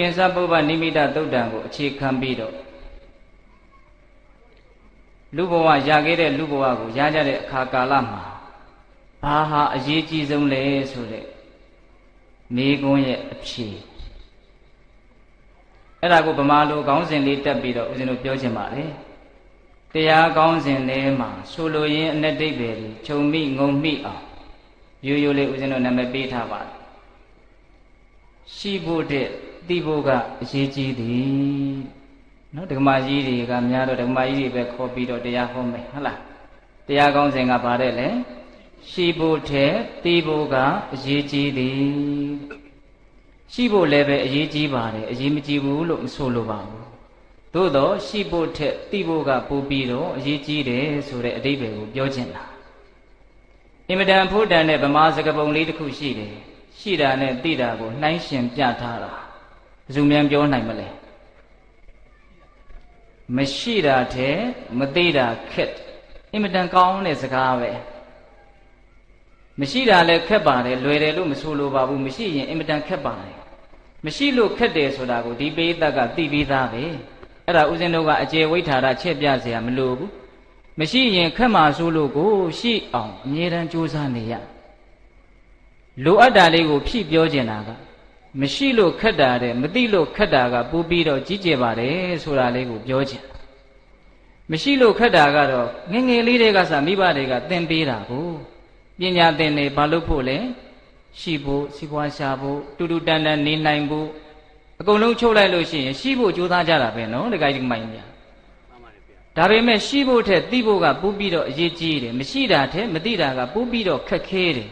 င်္စပုဗ္ဗနိမိတသုတ်တံကိုအခြေခံပြီးတော့လူဘဝရခဲ့တဲ့လူဘဝကိုရကြတဲ့အခါကာလမှာဘာဟာအရေးကြီးဆုံးလဲဆိုတဲ့မိကွန်းရဲ့အဖြေအဲ့ဒါကိုဗမာလိုခေါင်းစဉ်လေးတက်ပြီးတော့ဦးဇင်းတို့ပြောချင်ပါလေတရားခေါင်းစဉ်ထဲမှာဆိုလိုရင်းအ내ဒိဋ္ဌိတွေခြုံမိငုံမိအောင်ရိုးရိုးလေးဦးဇင်းတို့နာမည်ပေးထားပါတယ်ရှိဖို့တဲ့သိဖို့ကအရေးကြီးသည်နော်ဓမ္မကြီးတွေကများတော့ဓမ္မကြီးတွေပဲခေါ်ပြီးတော့တရားဟောမယ်ဟုတ်လားတရားကောင်းစဉ်ကဗါတဲ့လေရှိဖို့တဲ့သိဖို့ကအရေးကြီးသည်ရှိဖို့လည်းပဲအရေးကြီးပါတယ်အရေးမကြီးဘူးလို့မဆိုလိုပါဘူးသို့တော့ရှိဖို့တဲ့သိဖို့ကပိုပြီးတော့အရေးကြီးတယ်ဆိုတဲ့အဓိပ္ပာယ်ကိုပြောချင်တာအင်မတန်ဖို့တန်တဲ့ဗမာစကားပုံလေးတစ်ခုရှိတယ်ရှိတာနဲ့သိတာကိုနှိုင်းရှင်ပြထားတာဘယ်သူများပြောနိုင်မလဲမရှိတာတဲ့မသိတာခက်အင်မတန်ကောင်းတဲ့စကားပဲမရှိတာလည်းခက်ပါတယ်လွယ်တယ်လို့မဆိုလိုပါဘူးမရှိရင်အင်မတန်ခက်ပါတယ်မရှိလို့ခက်တယ်ဆိုတာကိုဒီပိဋကတ်ကသိပြီးသားပဲအဲ့ဒါဥစဉ်တို့ကအကျေဝိထာရချက်ပြเสียမလိုဘူးမရှိရင်ခက်မှဆိုလို့ကိုရှိအောင်အမြဲတမ်းကြိုးစားနေရလိုအပ်တာလေးကိုဖြည့်ပြောကျင်တာကမရှိလို့ခက်တာတဲ့မသိလို့ခက်တာကပိုပြီးတော့ကြီးကျယ်ပါတယ်ဆိုတာလေးကိုပြောချင်မရှိလို့ခက်တာကတော့ငယ်ငယ်လေးတွေကစမိဘတွေကသင်ပေးတာကိုပညာသင်နေဘာလို့ဖို့လဲရှိဖို့စီးပွားရှာဖို့တူတူတန်တန်နေနိုင်ဖို့အကုန်လုံးချုပ်လိုက်လို့ရှိရင်ရှိဖို့ကြိုးစားကြတာပဲနော်တခါကြီးမိုင်းများဒါပေမဲ့ရှိဖို့ထက်သိဖို့ကပိုပြီးတော့အရေးကြီးတယ်မရှိတာထက်မသိတာကပိုပြီးတော့ခက်ခဲတယ်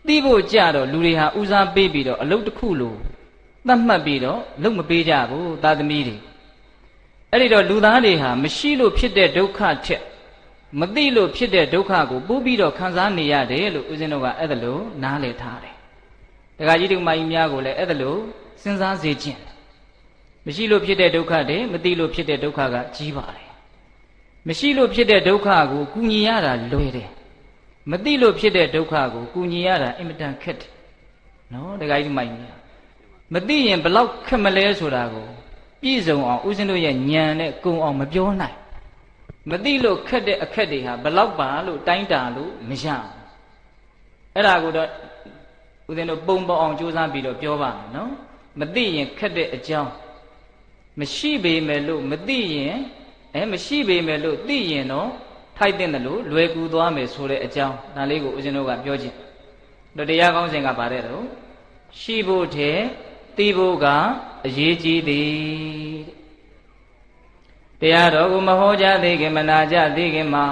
သိဖို့ကြတော့လူတွေဟာဦးစားပေးပြီးတော့အလုပ်တစ်ခုလို့သတ်မှတ်ပြီးတော့လုပ်မပေးကြဘူးသာသမီတွေအဲ့ဒီတော့လူသားတွေဟာမရှိလို့ဖြစ်တဲ့ဒုက္ခထက်မသိလို့ဖြစ်တဲ့ဒုက္ခကိုပို့ပြီးတော့ခံစားနေရတယ်လို့ဦးဇင်းတို့ကအဲ့ဒါလို့နားလည်ထားတယ်တခါကြီးဒီမကြီးများကိုလည်းအဲ့ဒါလို့စဉ်းစားစေခြင်းမရှိလို့ဖြစ်တဲ့ဒုက္ခတွေမသိလို့ဖြစ်တဲ့ဒုက္ခကကြီးပါတယ်မရှိလို့ဖြစ်တဲ့ဒုက္ခကိုကုညီရတာလွယ်တယ်မသိလို့ဖြစ်တဲ့ဒုက္ခကိုကုညီရတာအင်မတန်ခက်တယ်နော်တခါကြီးမိုက်များမသိရင်ဘလောက်ခက်မလဲဆိုတာကိုပြည့်စုံအောင်ဦးဇင်းတို့ရဲ့ဉာဏ်နဲ့ကုံအောင်မပြောနိုင်မသိလို့ခက်တဲ့အခက်တွေဟာဘလောက်ပါလို့တိုင်းတာလို့မရဘူးအဲ့ဒါကိုတော့ဦးဇင်းတို့ပုံပေါ်အောင်ကြိုးစားပြီးတော့ပြောပါမယ်နော်မသိရင်ခက်တဲ့အကြောင်းမရှိပေမဲ့လို့မသိရင်မရှိပေမဲ့လို့သိရင်တော့ထိုက်တဲ့လို့လွယ်ကူသွားမယ်ဆိုတဲ့အကြောင်းဒါလေးကိုဦးဇင်းတို့ကပြောကြည့်တော့တရားကောင်းစဉ်ကဗါတဲ့တော့ရှိဖို့တဲ့သိဖို့ကအရေးကြီးသည်တရားတော်ကိုမဟောကြားသေးခင်မနာကြသေးခင်မှာ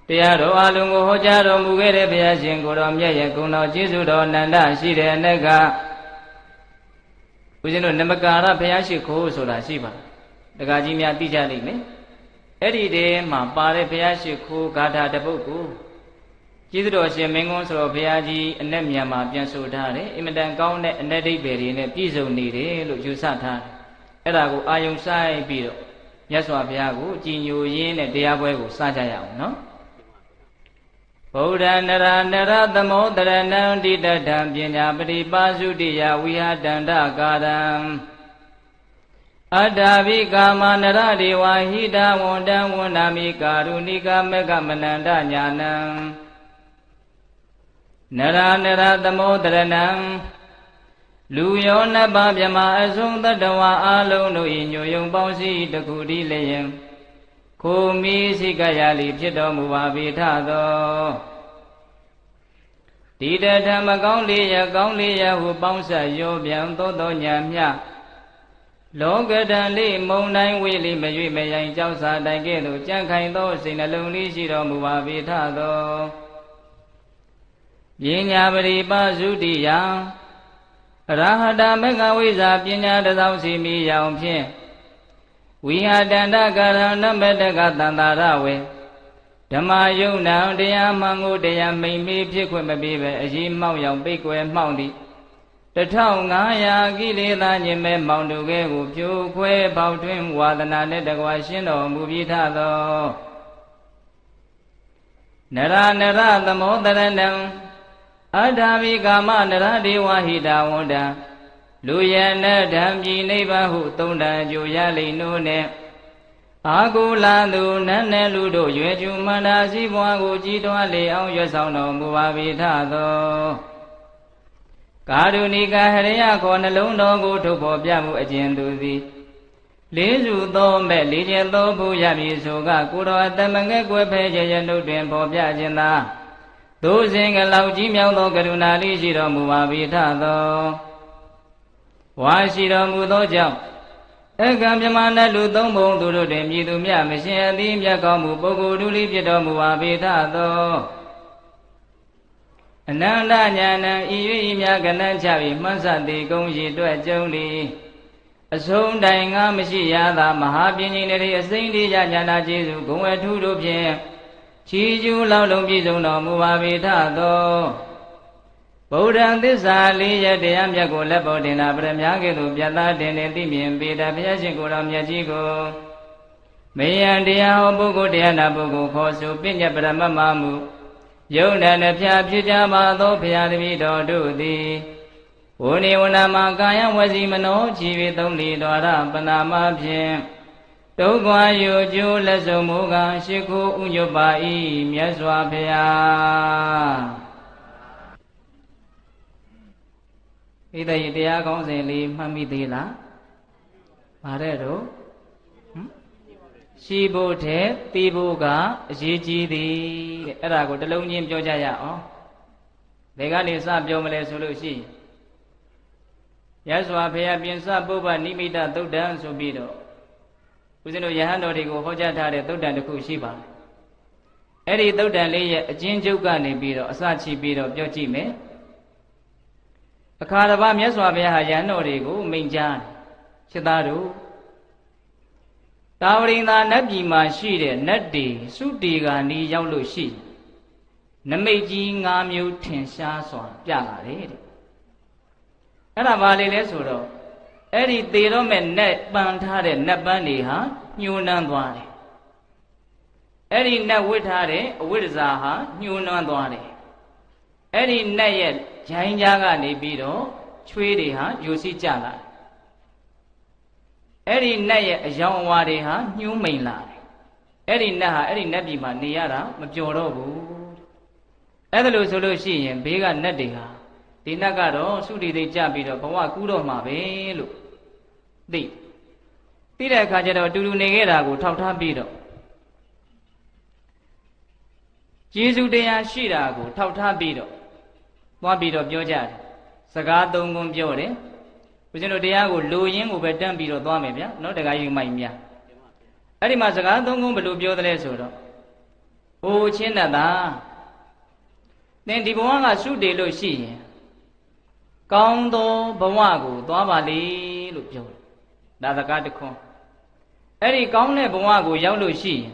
တရားတော်အလုံးကိုဟောကြားတော်မူခဲ့တဲ့ဘုရားရှင်ကိုတော်မြတ်ရဲ့ဂုဏ်တော်ကျေးဇူးတော်အနန္တရှိတဲ့အနက်ကဦးဇင်းတို့နမကာရဘုရားရှိခိုးဆိုတာရှိပါတက္ကကြီးများသိကြလိမ့်မယ်အဲ့ဒီတည်းမှာပါတဲ့ဘုရားရှိခိုးဂါထာတစ်ပုဒ်ကိုကျေးဇူးတော်ရှင်မင်းကွန်းဆိုတော်ဘုရားကြီးအနက်မြန်မှာပြန်ဆိုထားတယ်အင်မတန်ကောင်းတဲ့အနက်ဒိဋ္ဌိတွေနဲ့ပြည့်စုံနေတယ်လို့ယူဆထားတယ်အဲ့ဒါကိုအာယုံဆိုင်ပြီးတော့မြတ်စွာဘုရားကိုကြည်ညိုရင်းနဲ့တရားပွဲကိုစကြရအောင်နော်ဗုဒ္ဓနရနရသမောတရဏံတိတထံပညာပရိပါစုတိယဝိဟာတန္တကာရံအတ္တဘိကာမနရဒေဝဟိတဝန္တံဝန္ဒာမိကာရုဏိကမေကမနန္တညာနံနရနရသမောတရဏံလူယောနတ်ပါမြမအဆုံးတတဝါအလုံးတို့၏ညိုယုံပေါင်းစည်းတခုတည်းလျင်ခိုမီစိကရလီဖြစ်တော်မူပါပေထသောဒီတထမကောင်းလေးရကောင်းလေးရဟုပေါင်းဆက်ရောပြန်သောညာမြလောကတံလေးမုံတိုင်းဝေးလေးမရွေ့မယိုင်ကြောက်စာတိုင်ကဲ့သို့ကြံ့ခိုင်သောစိတ်နှလုံးလေးရှိတော်မူပါပေထသောပညာပရိပါစုတိယရဟတမေဃဝိဇာပညာတသောစီမိရောင်ဖြင့်ဝိဟာတန္တကာရဏမတကသန္တာရဝေဓမ္မယုံနံတရားမှန်ကိုတရားမိန်မေးဖြစ်ခွင့်မပေးပဲအကြီးမောက်ရောင်ပိတ်ကွယ်မှောက်သည်1500ကိလေသာညင်မဲ့မောင်တို့ကဲကိုပြိုခွဲပေါက်တွင်ဝါဒနာနဲ့တကွာရှင်းတော်မူပြီးထသောနရနရသမောတရဏံအတ္ထာဘိကာမနရဒေဝဟိတဝန္တံ လူရဏဓမ္မကြီးနိဗ္ဗာန်ဟုသုံးတန်ကြိုရလိမ့်နိုးနဲ့အာကုလာသူနတ်နယ်လူတို့ရွယ်ကျူမန္တာစည်းပွားကိုကြီးထွားလေအောင်ရွတ်ဆောင်တော်မူပါ၏ထသောကာရုဏိကဟရိယခေါ်နှလုံးတော်ကိုထုတ်ဖော်ပြမှုအကျဉ်သူသည်လေးစုသောမဲ့လေးကျင်သောဘုရားမည်ဆိုကကိုတော်အတမငဲ့ကွယ်ဖဲရရနှုတ်တွင်ဖော်ပြခြင်းသာသို့စဉ်ကလောက်ကြီးမြောက်သောကရုဏာလေးရှိတော်မူပါ၏ထသောဝါရှိတော်မူသောကြောင့်ဧကံမြမနတ်လူသုံးပုံသူတို့တွင်မြည်သူမြမရှင်အသည်မြတ်ကောင်းမှုပုဂ္ဂိုလ်ဒုလိဖြစ်တော်မူပါ၏ထသောအနန္တညာဏံဤ၍ဤမြကနန်းချပြီးမှတ်စသည်ကုံရှိတွေ့ကြုံသည်အဆုံးတိုင်ငါမရှိရသာမဟာပြင်းကြီးတွေအစိမ့်တိညာနာကျေးဇူးဂုဏ်ဝတ္ထုတို့ဖြင့်ချီးကျူးလောက်လုံးပြည့်စုံတော်မူပါ၏ထသောဗုဒ္ဓံသစ္စာလေးရတရားမြတ်ကိုလက်ပေါ်တင်တာပရမညာကဲ့သို့ပြတ်သားတင်သိမြင်ပေတာဘုရားရှင်ကိုယ်တော်မြတ်ကြီးကိုမေယံတရားဟောပုဂ္ဂိုလ်တရားနာပုဂ္ဂိုလ်ခေါ်ဆိုပညတ်ပရမမမှုယုံနာနှဖျားဖြစ်ကြပါသောဘုရားတပည့်တော်တို့သည်ဝိနေဝနာမှာကာယဝစီမနောကြည်၍သုံးလီတော်ရပနာမဖြင့်ဒုက္ခယုကျိုးလက်စုံမူကရှိခိုးဥညွတ်ပါ၏မြတ်စွာဘုရားဣတိတရားကောင်းစဉ်လေးမှတ်မိသေးလားဗါတဲ့တော့ရှိဖို့တဲ့သိဖို့ကအရေးကြီးသည်တဲ့အဲ့ဒါကိုတစ်လုံးချင်းပြောကြရအောင်ဒီကနေစပြောမလဲဆိုလို့ရှိရင်ရသော်ဘုရားပြင်စပုဗ္ဗနိမိတသုတ်တံဆိုပြီးတော့ဦးဇင်းတို့ယဟန်တော်တွေကိုဟောကြားထားတဲ့သုတ်တံတစ်ခုရှိပါတယ်အဲ့ဒီသုတ်တံလေးရဲ့အကျဉ်းချုပ်ကနေပြီးတော့အစချပြီးတော့ပြောကြည့်မယ်အခါတစ်ပါးမြတ်စွာဘုရားဟာယဟန်တော်တွေကိုမိန့်ကြားတယ်ချက်သားတို့တာဝရိန္ဒာနတ်ပြည်မှာရှိတဲ့နတ်တွေစုတေဂာနီးရောက်လို့ရှိနမိတ်ကြီး၅မျိုးထင်ရှားစွာပြလာတယ်တဲ့အဲ့ဒါဘာလေးလဲဆိုတော့အဲ့ဒီသေတော့မဲ့နတ်ပန်ထားတဲ့နတ်ပန်းတွေဟာညှိုးနှမ်းသွားတယ်အဲ့ဒီနတ်ဝစ်ထားတဲ့အဝိဒ္ဒဇာဟာညှိုးနှမ်းသွားတယ်အဲ့ဒီနတ်ရဲ့ဂျိုင်းကြားကနေပြီးတော့ချွေးတွေဟာယူစီကျလာတယ်အဲ့ဒီနတ်ရဲ့အယောင်အဝါတွေဟာညှိုးမိန်လာတယ်အဲ့ဒီနတ်ဟာအဲ့ဒီနတ်ပြည်မှာနေရတာမပျော်တော့ဘူးအဲ့ဒါလို့ဆိုလို့ရှိရင်ဘေးကနတ်တွေဟာဒီနတ်ကတော့သုတိသိကြပြီးတော့ဘဝကူးတော့မှာပဲလို့သိတဲ့အခါကျတော့အတူတူနေခဲ့တာကိုထောက်ထားပြီးတော့ကျေးဇူးတရားရှိတာကိုထောက်ထားပြီးတော့သွားပြီးတော့ပြောကြတယ်စကားသုံးခုပြောတယ်ဦးဇင်းတို့တရားကိုလိုရင်းကိုပဲတန်းပြီးတော့သွားမယ်ဗျာနော်တခါယူမိုက်များအဲ့ဒီမှာစကားသုံးခုဘယ်လိုပြောသလဲဆိုတော့အိုချင်းတတ်တာသင်ဒီဘဝကစုတည်လို့ရှိရင်ကောင်းသောဘဝကိုသွားပါလေလို့ပြောတယ်ဒါစကားတစ်ခွန်းအဲ့ဒီကောင်းတဲ့ဘဝကိုရောက်လို့ရှိရင်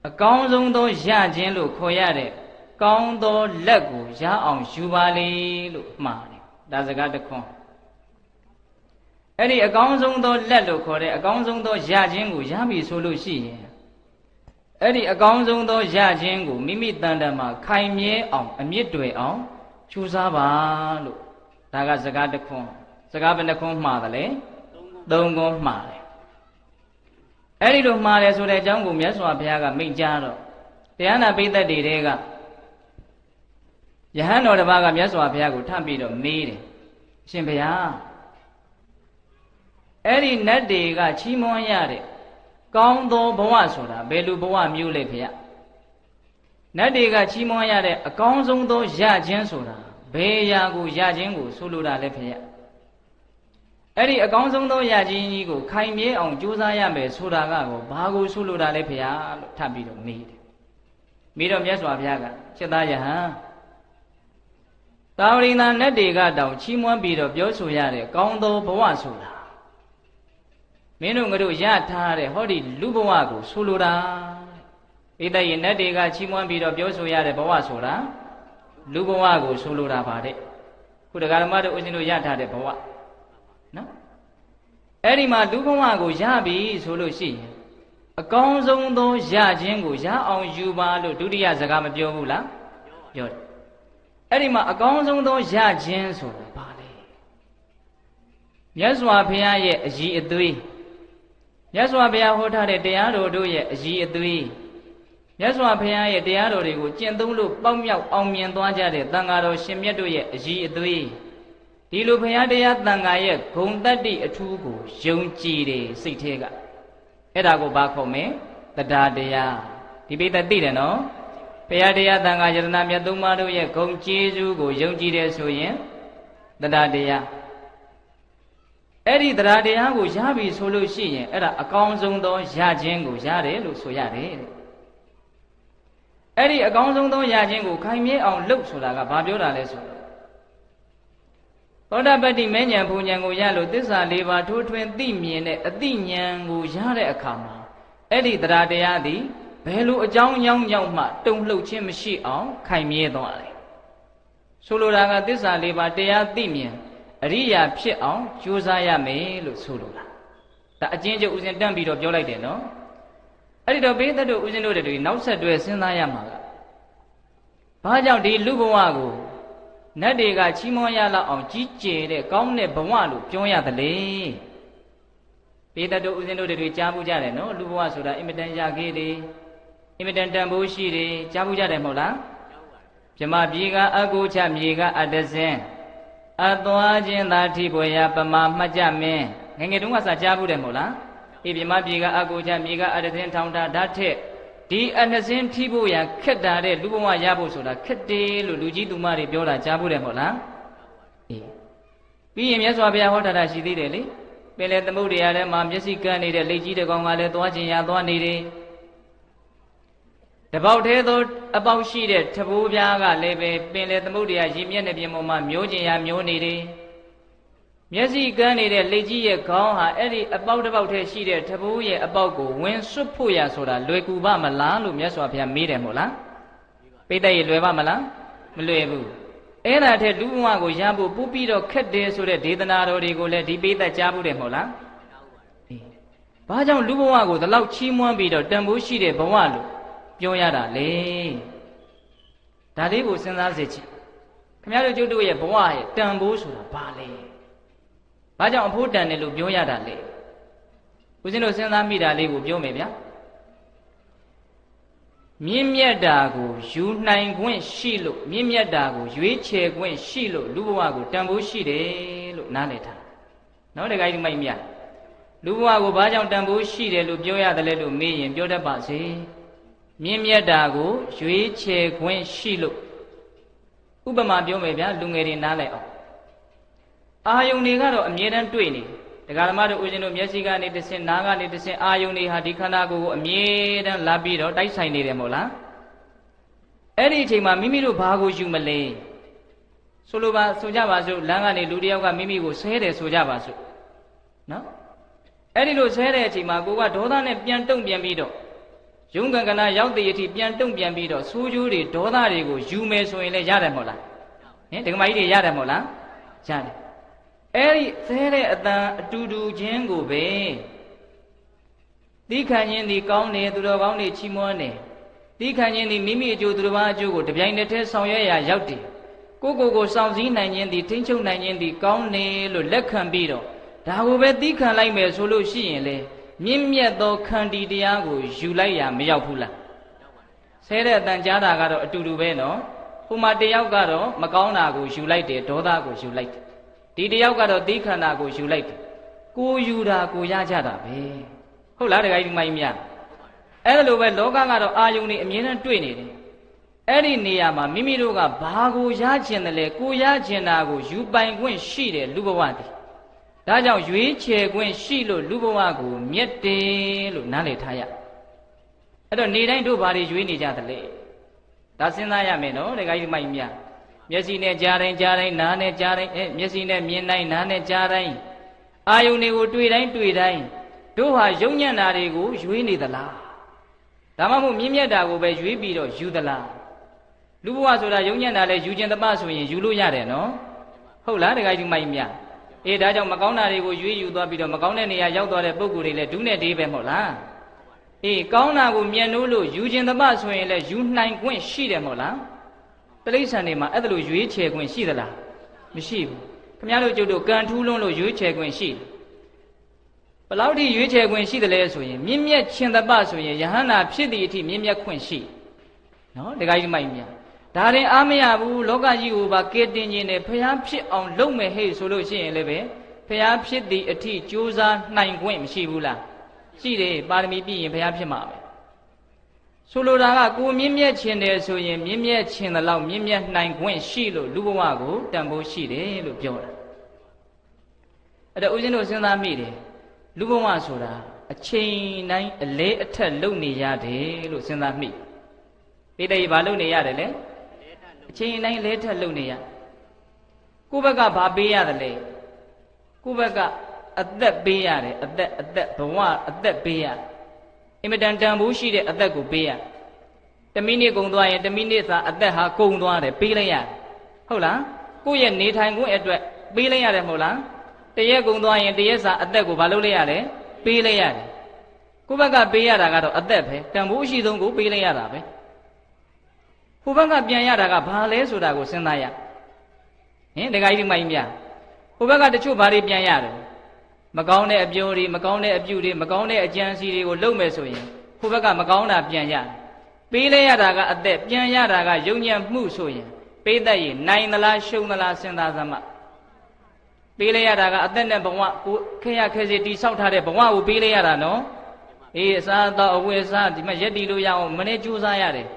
အကောင်းဆုံးသောရခြင်းလို့ခေါ်ရတဲ့ကောင်းသောလက်ကိုရအောင်ယူပါလေလို့မှားတယ်ဒါစကားတစ်ခွန်းအဲ့ဒီအကောင်းဆုံးသောလက်လို့ခေါ်တဲ့အကောင်းဆုံးသောရခြင်းကိုရပြီဆိုလို့ရှိရင်အဲ့ဒီအကောင်းဆုံးသောရခြင်းကိုမိမိတန်တမှာခိုင်မြဲအောင်အမြင့်တွေအောင်ချူစားပါလို့ဒါကစကားတစ်ခွန်းစကားဘယ်နှခွန်းမှားတယ်လဲသုံးခွန်းမှားတယ်အဲ့ဒီလိုမှားတယ်ဆိုတဲ့အကြောင်းကိုမြတ်စွာဘုရားကမိန့်ကြားတော့တရားနာပိဋကတွေတဲကယဟန်တော်တစ်ပါးကမြတ်စွာဘုရားကိုထပ်ပြီးတော့မေးတယ်အရှင်ဘုရားအဲ့ဒီနတ်တွေကချီးမွမ်းရတဲ့ကောင်းသောဘဝဆိုတာဘယ်လိုဘဝမျိုးလဲဖေ။နတ်တွေကချီးမွမ်းရတဲ့အကောင်းဆုံးသောရခြင်းဆိုတာဘယ်အရာကိုရခြင်းကိုဆိုလိုတာလဲဖေ။အဲ့ဒီအကောင်းဆုံးသောရခြင်းကြီးကိုခိုင်မြဲအောင်ကြိုးစားရမယ်ဆိုတာကတော့ဘာကိုဆိုလိုတာလဲဖေလို့ထပ်ပြီးတော့မေးတယ်။မေးတော့မြတ်စွာဘုရားကချက်သားယဟန်တာဝရိန္ဒာနတ်တွေကတောင်ချီးမွမ်းပြီးတော့ပြောဆိုရတဲ့ကောင်းသောဘဝဆိုတာမင်းတို့ငါတို့ရထားတဲ့ဟောဒီလူဘဝကိုဆိုလိုတာဣတယေနတ်တွေကချီးမွမ်းပြီးတော့ပြောဆိုရတဲ့ဘဝဆိုတာလူဘဝကိုဆိုလိုတာပါတဲ့ခုတရားဓမ္မတို့ဦးဇင်းတို့ရထားတဲ့ဘဝနော်အဲ့ဒီမှာလူဘဝကိုရပြီဆိုလို့ရှိရင်အကောင်းဆုံးသောရခြင်းကိုရအောင်ယူပါလို့ဒုတိယစကားမပြောဘူးလားပြောတယ်အဲ့ဒီမှာအကောင်းဆုံးသောရခြင်းဆိုတာဘာလဲ မြတ်စွာဘုရားရဲ့အည်အသွေးမြတ်စွာဘုရားဟောထားတဲ့တရားတော်တို့ရဲ့အည်အသွေးမြတ်စွာဘုရားရဲ့တရားတော်တွေကိုကျင့်သုံးလို့ပေါက်မြောက်အောင်မြင်သွားကြတဲ့သံဃာတော်ရှင်မြတ်တို့ရဲ့အည်အသွေးဒီလိုဘုရားတရားသံဃာရဲ့ဂုဏ်တတ္တိအထူးကိုယုံကြည်တယ်စိတ်ထဲကအဲ့ဒါကိုဘာခေါ်မလဲတရားတရားဒီပိဋကသိတယ်နော်ဘုရားတရားသံဃာယတနာမြတ်သုံးပါးတို့ရဲ့ဂုဏ်ကျေးဇူးကိုယုံကြည်တယ်ဆိုရင်တရားတရားအဲ့ဒီတရားတရားကိုရပြီဆိုလို့ရှိရင်အဲ့ဒါအကောင်းဆုံးသောရခြင်းကိုရတယ်လို့ဆိုရတယ်တဲ့အဲ့ဒီအကောင်းဆုံးသောရခြင်းကိုခိုင်မြဲအောင်လုပ်ဆိုတာကဘာပြောတာလဲဆိုတော့သောတာပတ္တိမဲဉဏ်ဘုံဉဏ်ကိုရလို့သစ္စာ၄ပါးထိုးထွင်းသိမြင်တဲ့အသိဉာဏ်ကိုရတဲ့အခါမှာအဲ့ဒီတရားတရားသည်ဘယ်လိုအကြောင်းကြောင့်မှတုန်လှုပ်ခြင်းမရှိအောင်ခိုင်မြဲသွားတယ်ဆိုလိုတာကသစ္စာ၄ပါးတရားသိမြင်အရိယာဖြစ်အောင်ကြိုးစားရမယ်လို့ဆိုလိုတာဒါအချင်းချုပ်ဦးဇင်းတန့်ပြီးတော့ပြောလိုက်တယ်နော်အဲ့ဒီတော့ဘေးသက်တို့ဦးဇင်းတို့တွေနောက်ဆက်တွဲစဉ်းစားရမှာကဘာကြောင့်ဒီလူဘဝကိုနတ်တွေကချီးမွမ်းရလောက်အောင်ကြီးကျယ်တဲ့ကောင်းတဲ့ဘဝလို့ပြောရသလဲဘေးသက်တို့ဦးဇင်းတို့တွေကြားဘူးကြတယ်နော်လူဘဝဆိုတာအင်မတန်ရခဲ့တယ်အင်မတန်တန်ဖိုးရှိတယ်ကြားဘူးကြတယ်မဟုတ်လားဗြဟ္မာပြေကအကုချမြေကအတဇင်းအသွားခြင်းသာထိပွေရပမာမှတ်ကြမင်းငယ်ငယ်တုန်းကစကြားဘူးတယ်မဟုတ်လားဒီဗြဟ္မာပြေကအကုချမြေကအတဇင်းထောင်တာဓာတ်ထက်ဒီအနှစင်းထိဖို့ရခက်တာတဲ့လူဘဝရဖို့ဆိုတာခက်တယ်လို့လူကြီးသူမတွေပြောတာကြားဘူးတယ်မဟုတ်လားအေးပြီးရင်မြတ်စွာဘုရားဟောတာရှိသေးတယ်လေပင်လေသမုဒ္ဒရာထဲမှာမျက်စိကန်းနေတဲ့လက်ကြီးတကောင်ကလည်းသွားခြင်းရသွားနေတယ်တပေါက်သေးသောအပေါက်ရှိတဲ့ထဘိုးပြားကလည်းပဲပင်လေသမုဒ္ဒရာရေမျက်နှာပြင်ပေါ်မှာမျိုးခြင်းရမျိုးနေတယ်မျက်စိကန်းနေတဲ့လက်ကြီးရဲ့ခေါင်းဟာအဲ့ဒီအပေါက်တစ်ပေါက်ထဲရှိတဲ့ထဘိုးရဲ့အပေါက်ကိုဝင်စွတ်ဖို့ရဆိုတာလွယ်ကူပါမလားလို့မြတ်စွာဘုရားမေးတယ်မို့လားပိဋကရေလွယ်ပါမလားမလွယ်ဘူးအဲ့ဒါထက်လူဘဝကိုရဖို့ပူပြီးတော့ခက်တယ်ဆိုတဲ့ဒေသနာတော်တွေကိုလည်းဒီပိဋကကြားဘူးတယ်မို့လားဘာကြောင့်လူဘဝကိုဒီလောက်ချီးမွမ်းပြီးတော့တန်ဖိုးရှိတဲ့ဘဝလို့ပြောရတာလေဒါလေးကိုစဉ်းစားစေချင်ခင်ဗျားတို့ကျုပ်တို့ရဲ့ဘဝရဲ့တန်ဖိုးဆိုတာဘာလဲဘာကြောင့်အဖို့တန်တယ်လို့ပြောရတာလဲဦးဇင်းတို့စဉ်းစားမိတာလေးကိုပြောမယ်ဗျာမြင့်မြတ်တာကိုယူနိုင်ခွင့်ရှိလို့မြင့်မြတ်တာကိုရွေးချယ်ခွင့်ရှိလို့လူဘဝကိုတန်ဖိုးရှိတယ်လို့နားလည်ထားနော်တခါကြီးမိုက်မြတ်လူဘဝကိုဘာကြောင့်တန်ဖိုးရှိတယ်လို့ပြောရတယ်လဲလို့မေးရင်ပြောတတ်ပါစေမြင့်မြတ်တာကိုရွေးချယ်ခွင့်ရှိလို့ဥပမာပြောမယ်ဗျာလူငယ်တွေနားလည်အောင်အာယုန်တွေကတော့အမြဲတမ်းတွေ့နေဒကာဓမ္မတို့ဦးဇင်းတို့မျက်စိကနေတစ်ဆင့်နားကနေတစ်ဆင့်အာယုန်တွေဟာဒီခန္ဓာကိုယ်ကိုအမြဲတမ်းလာပြီးတော့တိုက်ဆိုင်နေတယ်မို့လားအဲ့ဒီအချိန်မှာမိမိတို့ဘာကိုယူမလဲဆိုလိုပါဆိုကြပါစို့လမ်းကနေလူတစ်ယောက်ကမိမိကိုဆဲတယ်ဆိုကြပါစို့နော်အဲ့ဒီလိုဆဲတဲ့အချိန်မှာကိုကဒေါသနဲ့ပြန်တုံ့ပြန်ပြီးတော့ယုံကံကနာရောက်တဲ့အထိပြန်တုံ့ပြန်ပြီးတော့ဆိုးကျိုးတွေဒေါသတွေကိုယူမယ်ဆိုရင်လည်းရတယ်မို့လားဟင်ဒကမကြီးတွေရတယ်မို့လားရတယ်အဲ့ဒီသဲတဲ့အတန်အတူတူချင်းကိုပဲသီးခံခြင်းဒီကောင်းတယ်သူတော်ကောင်းတွေချီးမွမ်းတယ်သီးခံခြင်းဒီမိမိအကျိုးသူတော်ဘာအကျိုးကိုတပြိုင်တည်းဆောင်ရွက်ရရောက်တယ်ကိုစောင့်စည်းနိုင်ခြင်းဒီထိန်းချုပ်နိုင်ခြင်းဒီကောင်းတယ်လို့လက်ခံပြီးတော့ဒါကိုပဲသီးခံလိုက်မယ်ဆိုလို့ရှိရင်လေမြင့်မြတ်သောခန္တီတရားကိုယူလိုက်ရမရောက်ဘူးလားဆဲတဲ့အတန်ကြားတာကတော့အတူတူပဲနော်ဟိုမှာတယောက်ကတော့မကောင်းတာကိုယူလိုက်တယ်ဒေါသကိုယူလိုက်တယ်ဒီတယောက်ကတော့သီးခန္ဓာကိုယူလိုက်တယ်ကိုယူတာကိုရကြတာပဲဟုတ်လားတခါကြီးဒီမိုင်းမြအဲ့ဒါလိုပဲလောကကတော့အာယုန်တွေအမြဲတမ်းတွေ့နေတယ်အဲ့ဒီနေရာမှာမိမိတို့ကဘာကိုရချင်တယ်လဲကိုရချင်တာကိုယူပိုင်ခွင့်ရှိတယ်လူဘဝတည်းဒါကြောင့်ရွေးချယ်ခွင့်ရှိလို့လူဘဝကိုမြတ်တယ်လို့နားလည်ထားရအဲ့တော့နေတိုင်းတို့ဘာတွေရွေးနေကြသလဲဒါစဉ်းစားရမယ်နော်တခါကြီးဒီမိုင်းမျက်စိနဲ့ကြားတိုင်းနားနဲ့ကြားတိုင်းမျက်စိနဲ့မြင်တိုင်းနားနဲ့ကြားတိုင်းအာယုန်တွေကိုတွေ့တိုင်းတို့ဟာယုံညံ့တာတွေကိုရွေးနေသလားဒါမှမဟုတ်မြင့်မြတ်တာကိုပဲရွေးပြီးတော့ယူသလားလူဘဝဆိုတာယုံညံ့တာလဲယူခြင်းတပဆိုရင်ယူလို့ရတယ်နော်ဟုတ်လားတခါကြီးမိုက်မြအေးဒါကြောင့်မကောင်းတာတွေကိုရွေးယူသွားပြီးတော့မကောင်းတဲ့နေရာရောက်သွားတဲ့ပုံကိုယ်တွေလည်းဒုနဲ့ဒေးပဲမဟုတ်လားအေးကောင်းတာကိုမြတ်နိုးလို့ယူခြင်းတပဆိုရင်လည်းယူနိုင်ခွင့်ရှိတယ်မဟုတ်လားတိရစ္ဆာန်တွေမှာအဲ့ဒါလိုရွေးချယ်ခွင့်ရှိသလားမရှိဘူး ခမရတို့ကျုပ်တို့ကံထူးလွန်းလို့ရွေးချယ်ခွင့်ရှိဘလောက်ထိရွေးချယ်ခွင့်ရှိတယ်လဲဆိုရင်မြင့်မြတ်ခြင်းတပဆိုရင်ယဟန္တာဖြစ်သည့်အထိမြင့်မြတ်ခွင့်ရှိနော်ဒကာကြီးမိုက်များဒါရင်အားမရဘူးလောကကြီးကိုပါကဲတင်ခြင်းနဲ့ဖျားဖြစ်အောင်လုပ်မယ်ဟဲ့ဆိုလို့ရှိရင်လည်းပဲဖျားဖြစ်သည့်အထိကြိုးစားနိုင်ခွင့်မရှိဘူးလားရှိတယ်ပါရမီပြည့်ရင်ဖျားဖြစ်မှာပဲဆိုလိုတာကကိုမြင့်မြတ်ခြင်းတယ်ဆိုရင်မြင့်မြတ်ခြင်းတဲ့လောက်မြင့်မြတ်နိုင်ခွင့်ရှိလို့လူဘဝကိုတန်ဖိုးရှိတယ်လို့ပြောတာအဲ့တော့ဦးဇင်းတို့စဉ်းစားမိတယ်လူဘဝဆိုတာအချိန်တိုင်းအလဲအထက်လုပ်နေရတယ်လို့စဉ်းစားမိပိဋကဘာလုပ်နေရတယ်လဲအချိန်တိုင်းလဲထက်လုပ်နေရကိုယ့်ဘက်ကဘာပေးရတယ်လဲကိုယ့်ဘက်ကအသက်ပေးရတယ်အသက်ဘဝအသက်ပေးရအင်မတန်တန်ဖိုးရှိတဲ့အသက်ကိုပေးရ1မိနစ်ကုန်သွားရင်1မိနစ်သာအသက်ဟာကုန်သွားတယ်ပေးလိုက်ရဟုတ်လားကိုယ့်ရဲ့နေထိုင်ခွင့်အတွက်ပေးလိုက်ရတယ်မဟုတ်လားတရက်ကုန်သွားရင်တရက်စာအသက်ကိုဘာလုပ်လိုက်ရလဲပေးလိုက်ရတယ်ကိုယ့်ဘက်ကပေးရတာကတော့အသက်ပဲတန်ဖိုးရှိဆုံးကိုပေးလိုက်ရတာပဲဟိုဘက်ကပြန်ရတာကဘာလဲဆိုတာကိုစဉ်းစားရဟင်ဒကာကြီးမိုင်းများဟိုဘက်ကတချို့ဘာတွေပြန်ရတယ်မကောင်းတဲ့အပြောတွေမကောင်းတဲ့အပြုတွေမကောင်းတဲ့အကြံစီတွေကိုလုပ်မယ်ဆိုရင်ဟိုဘက်ကမကောင်းတာပြန်ရပေးလိုက်ရတာကအသက်ပြန်ရတာကယုံညံ့မှုဆိုရင်ပေးတတ်ရင်နိုင်သလားရှုံးသလားစဉ်းစားစမ်းမပေးလိုက်ရတာကအသက်နဲ့ဘဝကိုခဲရခဲစီတိဆောက်ထားတဲ့ဘဝကိုပေးလိုက်ရတာနော်အေးအစားတော့အဝတ်အစားဒီမှာရက်တီလို့ရအောင်မနေ့ကြိုးစားရတယ်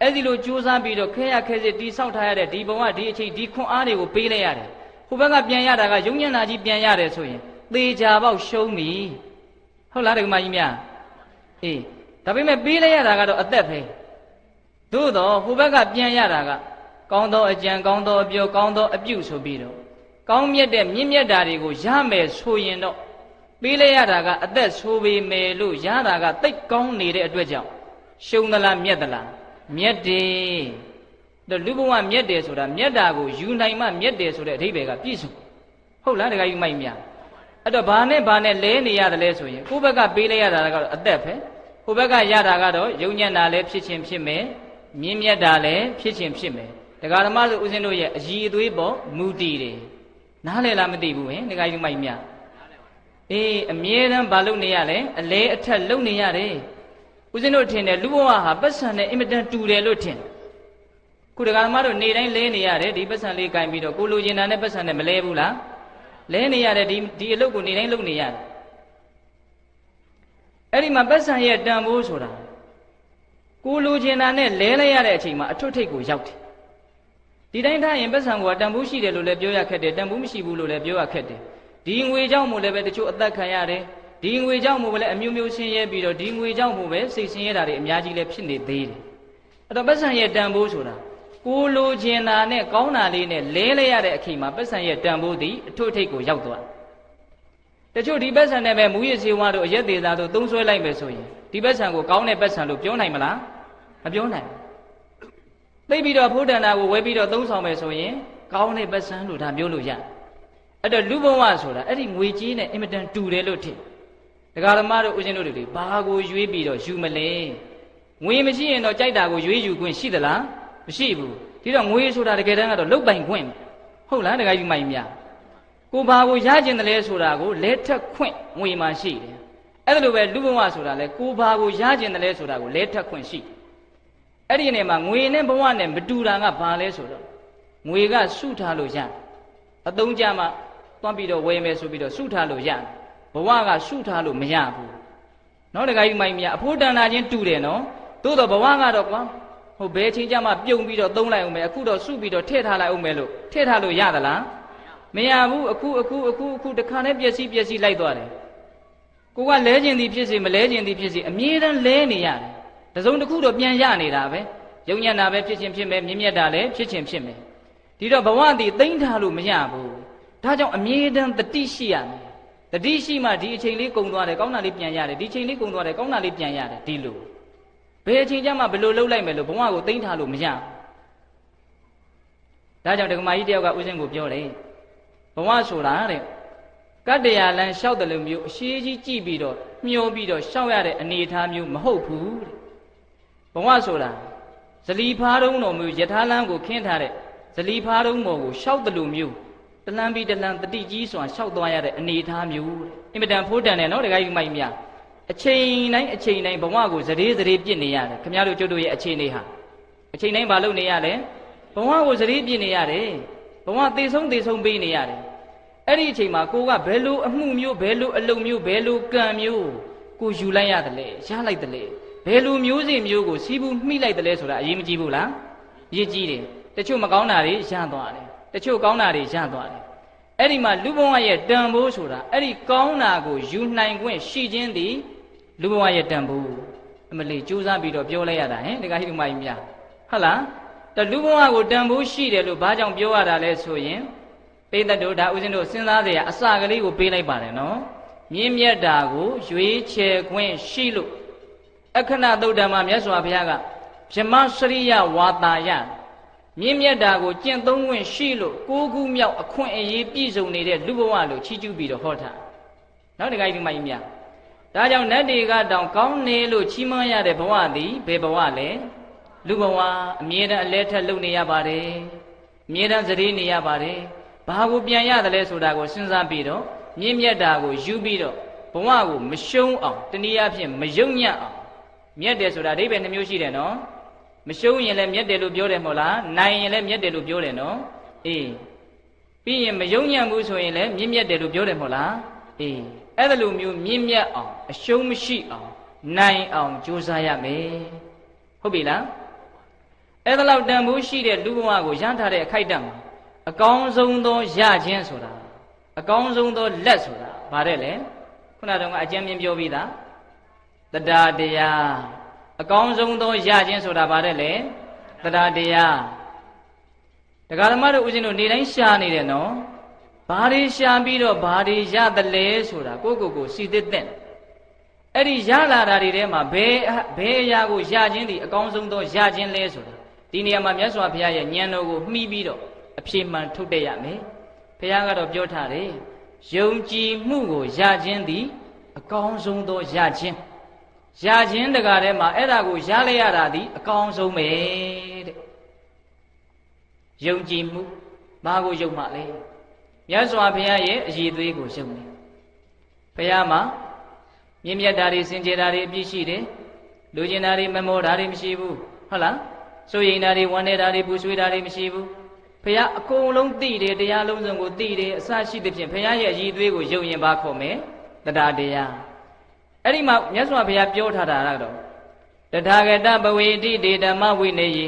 အဲ့ဒီလိုကြိုးစားပြီးတော့ခဲရခဲစီတိဆောက်ထားရတဲ့ဒီဘဝဒီအချိန်ဒီခွန်အားတွေကိုပေးလိုက်ရတယ်ဟိုဘက်ကပြန်ရတာကယုံညံ့တာကြီးပြန်ရတယ်ဆိုရင်သေချာပေါက်ရှုံးပြီဟုတ်လားဒကမကြီးများအေးဒါပေမဲ့ပေးလိုက်ရတာကတော့အသက်ပဲသို့တော့ဟိုဘက်ကပြန်ရတာကကောင်းသောအကြံကောင်းသောအပြောကောင်းသောအပြုဆိုပြီးတော့ကောင်းမြတ်တဲ့မြင့်မြတ်တာတွေကိုရမယ်ဆိုရင်တော့ပေးလိုက်ရတာကအသက်ဆိုပေမယ်လို့ရတာကတိတ်ကောင်းနေတဲ့အတွက်ကြောင့်ရှုံးသလားမြတ်သလားမြတ်တယ်တော့လူဘဝမြတ်တယ်ဆိုတာမြတ်တာကိုယူနိုင်မှမြတ်တယ်ဆိုတဲ့အဓိပ္ပာယ်ကပြည့်စုံဟုတ်လားဒကာကြီးမိုက်များအဲ့တော့ဘာနဲ့လဲနေရတယ်လဲဆိုရင်ကိုယ့်ဘက်ကပေးလိုက်ရတာကတော့အသက်ပဲဟိုဘက်ကရတာကတော့ယုံညံ့တာလည်းဖြစ်ချင်းဖြစ်မယ်မြင့်မြတ်တာလည်းဖြစ်ချင်းဖြစ်မယ်ဒကာဓမ္မဆိုဦးဇင်းတို့ရဲ့အည်အသွေးပေါ်မူတည်တယ်နားလည်လားမသိဘူးဟင်ဒကာကြီးမိုက်များအေးအမြဲတမ်းဘာလုပ်နေရလဲအလဲအထက်လုပ်နေရတယ်ဦးဇင်းတို့ထင်တယ်လူဘဝဟာပတ်စံနဲ့အင်မတန်တူတယ်လို့ထင်ခုဒကာဓမ္မတို့နေတိုင်းလဲနေရတယ်ဒီပတ်စံလေးကင်ပြီးတော့ကိုလိုချင်တာနဲ့ပတ်စံနဲ့မလဲဘူးလားလဲနေရတယ်ဒီအလုပ်ကိုနေတိုင်းလုပ်နေရတယ်အဲ့ဒီမှာပတ်စံရဲ့တန်ဖိုးဆိုတာကိုလိုချင်တာနဲ့လဲလိုက်ရတဲ့အချိန်မှာအထွတ်ထိပ်ကိုရောက်တယ်ဒီတိုင်းထားရင်ပတ်စံကတန်ဖိုးရှိတယ်လို့လည်းပြောရခက်တယ်တန်ဖိုးမရှိဘူးလို့လည်းပြောရခက်တယ်ဒီငွေကြောင့်မို့လည်းပဲတချို့အသက်ခံရတယ်ဒီငွေကြောင့်မို့လည်းအမျိုးမျိုးဆင်းရဲပြီးတော့ဒီငွေကြောင့်မို့ပဲစိတ်ဆင်းရဲတာတွေအများကြီးလည်းဖြစ်နေသေးတယ်အဲ့တော့ပတ်စံရဲ့တန်ဖိုးဆိုတာကိုလိုချင်တာနဲ့ကောင်းတာလေးနဲ့လဲလိုက်ရတဲ့အချိန်မှာပတ်စံရဲ့တန်ဖိုးသည်အထွတ်ထိပ်ကိုရောက်သွားတချို့ဒီပတ်စံနဲ့ပဲမူရစေဝါတို့အရက်သေးသားတို့သုံးဆွဲလိုက်မယ်ဆိုရင်ဒီပတ်စံကိုကောင်းတဲ့ပတ်စံလို့ပြောနိုင်မလားမပြောနိုင်သိပြီးတော့ဘုဒ္ဓနာကိုဝဲပြီးတော့သုံးဆောင်မယ်ဆိုရင်ကောင်းတဲ့ပတ်စံလို့ဒါမျိုးလို့ရအဲ့တော့လူဘဝဆိုတာအဲ့ဒီငွေကြီးနဲ့အင်မတန်တူတယ်လို့ထင်ဒကာဓမ္မတို့ဦးဇင်းတို့တွေဘာကိုရွေးပြီးတော့ယူမလဲငွေမရှိရင်တော့ကြိုက်တာကိုရွေးယူခွင့်ရှိသလားမရှိဘူးဒီတော့ငွေဆိုတာတကယ်တမ်းကတော့လုတ်ပိုင်ခွင့်ဟုတ်လားဒကာကြီးမိုင်များကိုဘာကိုရကျင်တယ်လဲဆိုတာကိုလဲထက်ခွင့်ငွေမှရှိတယ်အဲ့ဒါလိုပဲလူဘဝဆိုတာလဲကိုဘာကိုရကျင်တယ်လဲဆိုတာကိုလဲထက်ခွင့်ရှိအဲ့ဒီနေမှာငွေနဲ့ဘဝနဲ့မတူတာကဘာလဲဆိုတော့ငွေကစုထားလို့ရတယ်အသုံးကြမှာသွားပြီးတော့ဝယ်မယ်ဆိုပြီးတော့စုထားလို့ရတယ်ဘဝကစုထားလို့မရဘူးနော်ဒကာကြီးမိုင်များအဖို့တန်တာချင်းတူတယ်နော်သို့တော့ဘဝကတော့ကွာဟိုဘယ်ချိန်ကြမှာပြုံပြီးတော့သုံးလိုက်အောင်မယ်အခုတော့စုပြီးတော့ထည့်ထားလိုက်အောင်မယ်လို့ထည့်ထားလို့ရသလားမရဘူးအခုတခါနဲ့ပျက်စီးလိုက်သွားတယ်ကိုကလဲခြင်းသည်ဖြစ်စေမလဲခြင်းသည်ဖြစ်စေအမြဲတမ်းလဲနေရတယ်တစုံတစ်ခုတော့ပြန်ရနေတာပဲယုံညံ့တာပဲဖြစ်ခြင်းဖြစ်မယ်မြင့်မြတ်တာလည်းဖြစ်ခြင်းဖြစ်မယ်ဒီတော့ဘဝသည်သိမ့်ထားလို့မရဘူးဒါကြောင့်အမြဲတမ်းတတိရှိရမယ်တတိရှိမှဒီအချိန်လေးကုန်သွားတယ်ကောင်းတာလေးပြန်ရတယ်ဒီချိန်လေးကုန်သွားတယ်ကောင်းတာလေးပြန်ရတယ်ဒီလိုဘယ်အချိန်ကျမှဘယ်လိုလုပ်လိုက်မယ်လို့ဘဝကိုသိမ့်ထားလို့မရဒါကြောင့်ဒကမာကြီးတယောက်ကဦးဇင်းကိုပြောတယ်ဘဝဆိုတာတဲ့ကတ္တရာလန်လျှောက်တယ်လို့မျိုးအရှိကြီးကြည့်ပြီးတော့မျောပြီးတော့ရှောက်ရတဲ့အနေအထားမျိုးမဟုတ်ဘူးတဲ့ဘဝဆိုတာဇလီဖားတုံးတော်မျိုးယထာလန်းကိုခင်းထားတဲ့ဇလီဖားတုံးပေါ်ကိုလျှောက်တယ်လို့မျိုးတ လန်းပြီးတလန်းတတိကြီးစွာလျှောက်သွားရတဲ့အနေအထားမျိုးအင်မတန်ဖိုးတန်တယ်နော်တခါကြီးမိုက်များအချိန်တိုင်းဘဝကိုစရေပြစ်နေရတယ်ခင်ဗျားတို့ကျုပ်တို့ရဲ့အခြေအနေဟာအချိန်တိုင်းမလုပ်နေရလဲဘဝကိုစရေပြစ်နေရတယ်ဘဝသေဆုံးပေးနေရတယ်အဲ့ဒီအချိန်မှာကိုကဘယ်လိုအမှုမျိုးဘယ်လိုအလုပ်မျိုးဘယ်လိုကံမျိုးကိုယူလိုက်ရတယ်လေရလိုက်တယ်လေဘယ်လိုမျိုးစဉ်မျိုးကိုစီးပူးမိလိုက်တယ်လဲဆိုတာအရေးမကြီးဘူးလားအရေးကြီးတယ်တချို့မကောင်းတာတွေရသွားတယ်တချို့ကောင်းတာတွေရသွားတယ်အဲ့ဒီမှာလူဘဝရဲ့တန်ဖိုးဆိုတာအဲ့ဒီကောင်းတာကိုယူနိုင်ခွင့်ရှိခြင်းသည်လူဘဝရဲ့တန်ဖိုးအမလေးကြိုးစားပြီးတော့ပြောလိုက်ရတာဟင်ဒီကဟိတုမကြီးများဟုတ်လားတလူဘဝကိုတန်ဖိုးရှိတယ်လို့ဘာကြောင့်ပြောရတာလဲဆိုရင်ပိဋကတို့ဒါဦးဇင်းတို့စဉ်းစားကြရအစကလေးကိုပေးလိုက်ပါတယ်နော်မြင့်မြတ်တာကိုရွေးချယ်ခွင့်ရှိလို့အခဏသုတ်တံမှာမြတ်စွာဘုရားကဗြဟ္မစရိယဝါတာယမြင့်မြတ်တာကိုကျင့်သုံးခွင့်ရှိလို့ကိုးခုမြောက်အခွင့်အရေးပြည့်စုံနေတဲ့လူဘဝလို့ချီးကျူးပြီးတော့ဟောထားနောက်တခါဒီမကြီးများဒါကြောင့်နတ်တွေကတောင်ကောင်းနေလို့ချီးမွမ်းရတဲ့ဘဝသည်ဘယ်ဘဝလဲလူဘဝအမြဲတမ်းအလဲထက်လုပ်နေရပါတယ်အမြဲတမ်းစရေနေရပါတယ်ဘာကိုပြန်ရတယ်လဲဆိုတာကိုစဉ်းစားပြီးတော့မြင့်မြတ်တာကိုယူပြီးတော့ဘဝကိုမရှုံးအောင်တနည်းအားဖြင့်မယုံညံ့အောင်မြတ်တယ်ဆိုတာအဓိပ္ပာယ်နှမျိုးရှိတယ်နော်မရှုံးရင်လည်းမြတ်တယ်လို့ပြောတယ်မဟုတ်လားနိုင်ရင်လည်းမြတ်တယ်လို့ပြောတယ်နော်အေးပြီးရင်မယုံညံ့ဘူးဆိုရင်လည်းမြင့်မြတ်တယ်လို့ပြောတယ်မဟုတ်လားအေးအဲ့ဒါလိုမျိုးမြင့်မြတ်အောင်အရှုံးမရှိအောင်နိုင်အောင်ကြိုးစားရမယ်ဟုတ်ပြီလားအဲ့ဒါလောက်တန်ဖိုးရှိတဲ့လူဘဝကိုရထားတဲ့အခိုက်အတန့်မှာအကောင်းဆုံးသောရခြင်းဆိုတာအကောင်းဆုံးသောလက်ဆိုတာဗါတဲ့လေခုနကတော့အကျဉ်းမြင်ပြောပြီးသားတရားတရားအကောင်းဆုံးသောရခြင်းဆိုတာဗါတဲ့လေတရားတရားတရားဓမ္မတို့ဦးဇင်းတို့နေတိုင်းရှားနေတယ်နော်ဘာတွေရှားပြီးတော့ဘာတွေရတယ်လဲဆိုတာကိုစီသစ်တဲ့အဲ့ဒီရလာတာတွေထဲမှာဘယ်အရာကိုရခြင်းဒီအကောင်းဆုံးသောရခြင်းလဲဆိုတာဒီနေရာမှာမြတ်စွာဘုရားရဲ့ဉာဏ်တော်ကိုမှီပြီးတော့အဖြေမှန်ထုတ်တဲ့ရမယ်ဘုရားကတော့ပြောထားတယ်ယုံကြည်မှုကိုရခြင်းသည်အကောင်းဆုံးသောရခြင်းတရားထဲမှာအဲ့ဒါကိုရလိုက်ရတာသည်အကောင်းဆုံးပဲတဲ့ယုံကြည်မှုဘာကိုယုံမှလဲမြတ်စွာဘုရားရဲ့အည်သွေးကိုယုံတယ်ဘုရားမှာမြင့်မြတ်တာတွေစင်ကြယ်တာတွေအပြည့်ရှိတယ်လူကျင်တာတွေမမောတာတွေမရှိဘူးဟုတ်လားစိုးရိမ်တာတွေဝမ်းနေတာတွေပူဆွေးတာတွေမရှိဘူးဘုရားအကုန်လုံးသိတယ်တရားလုံးစုံကိုသိတယ်အစရှိသဖြင့်ဘုရားရဲ့ရည်သွေးကိုယုံရင်ပါခေါ်မယ်တရားတရားအဲ့ဒီမှာမြတ်စွာဘုရားပြောထားတာကတော့တထာဂတဘဝေတိဒေဓမ္မဝိနေယ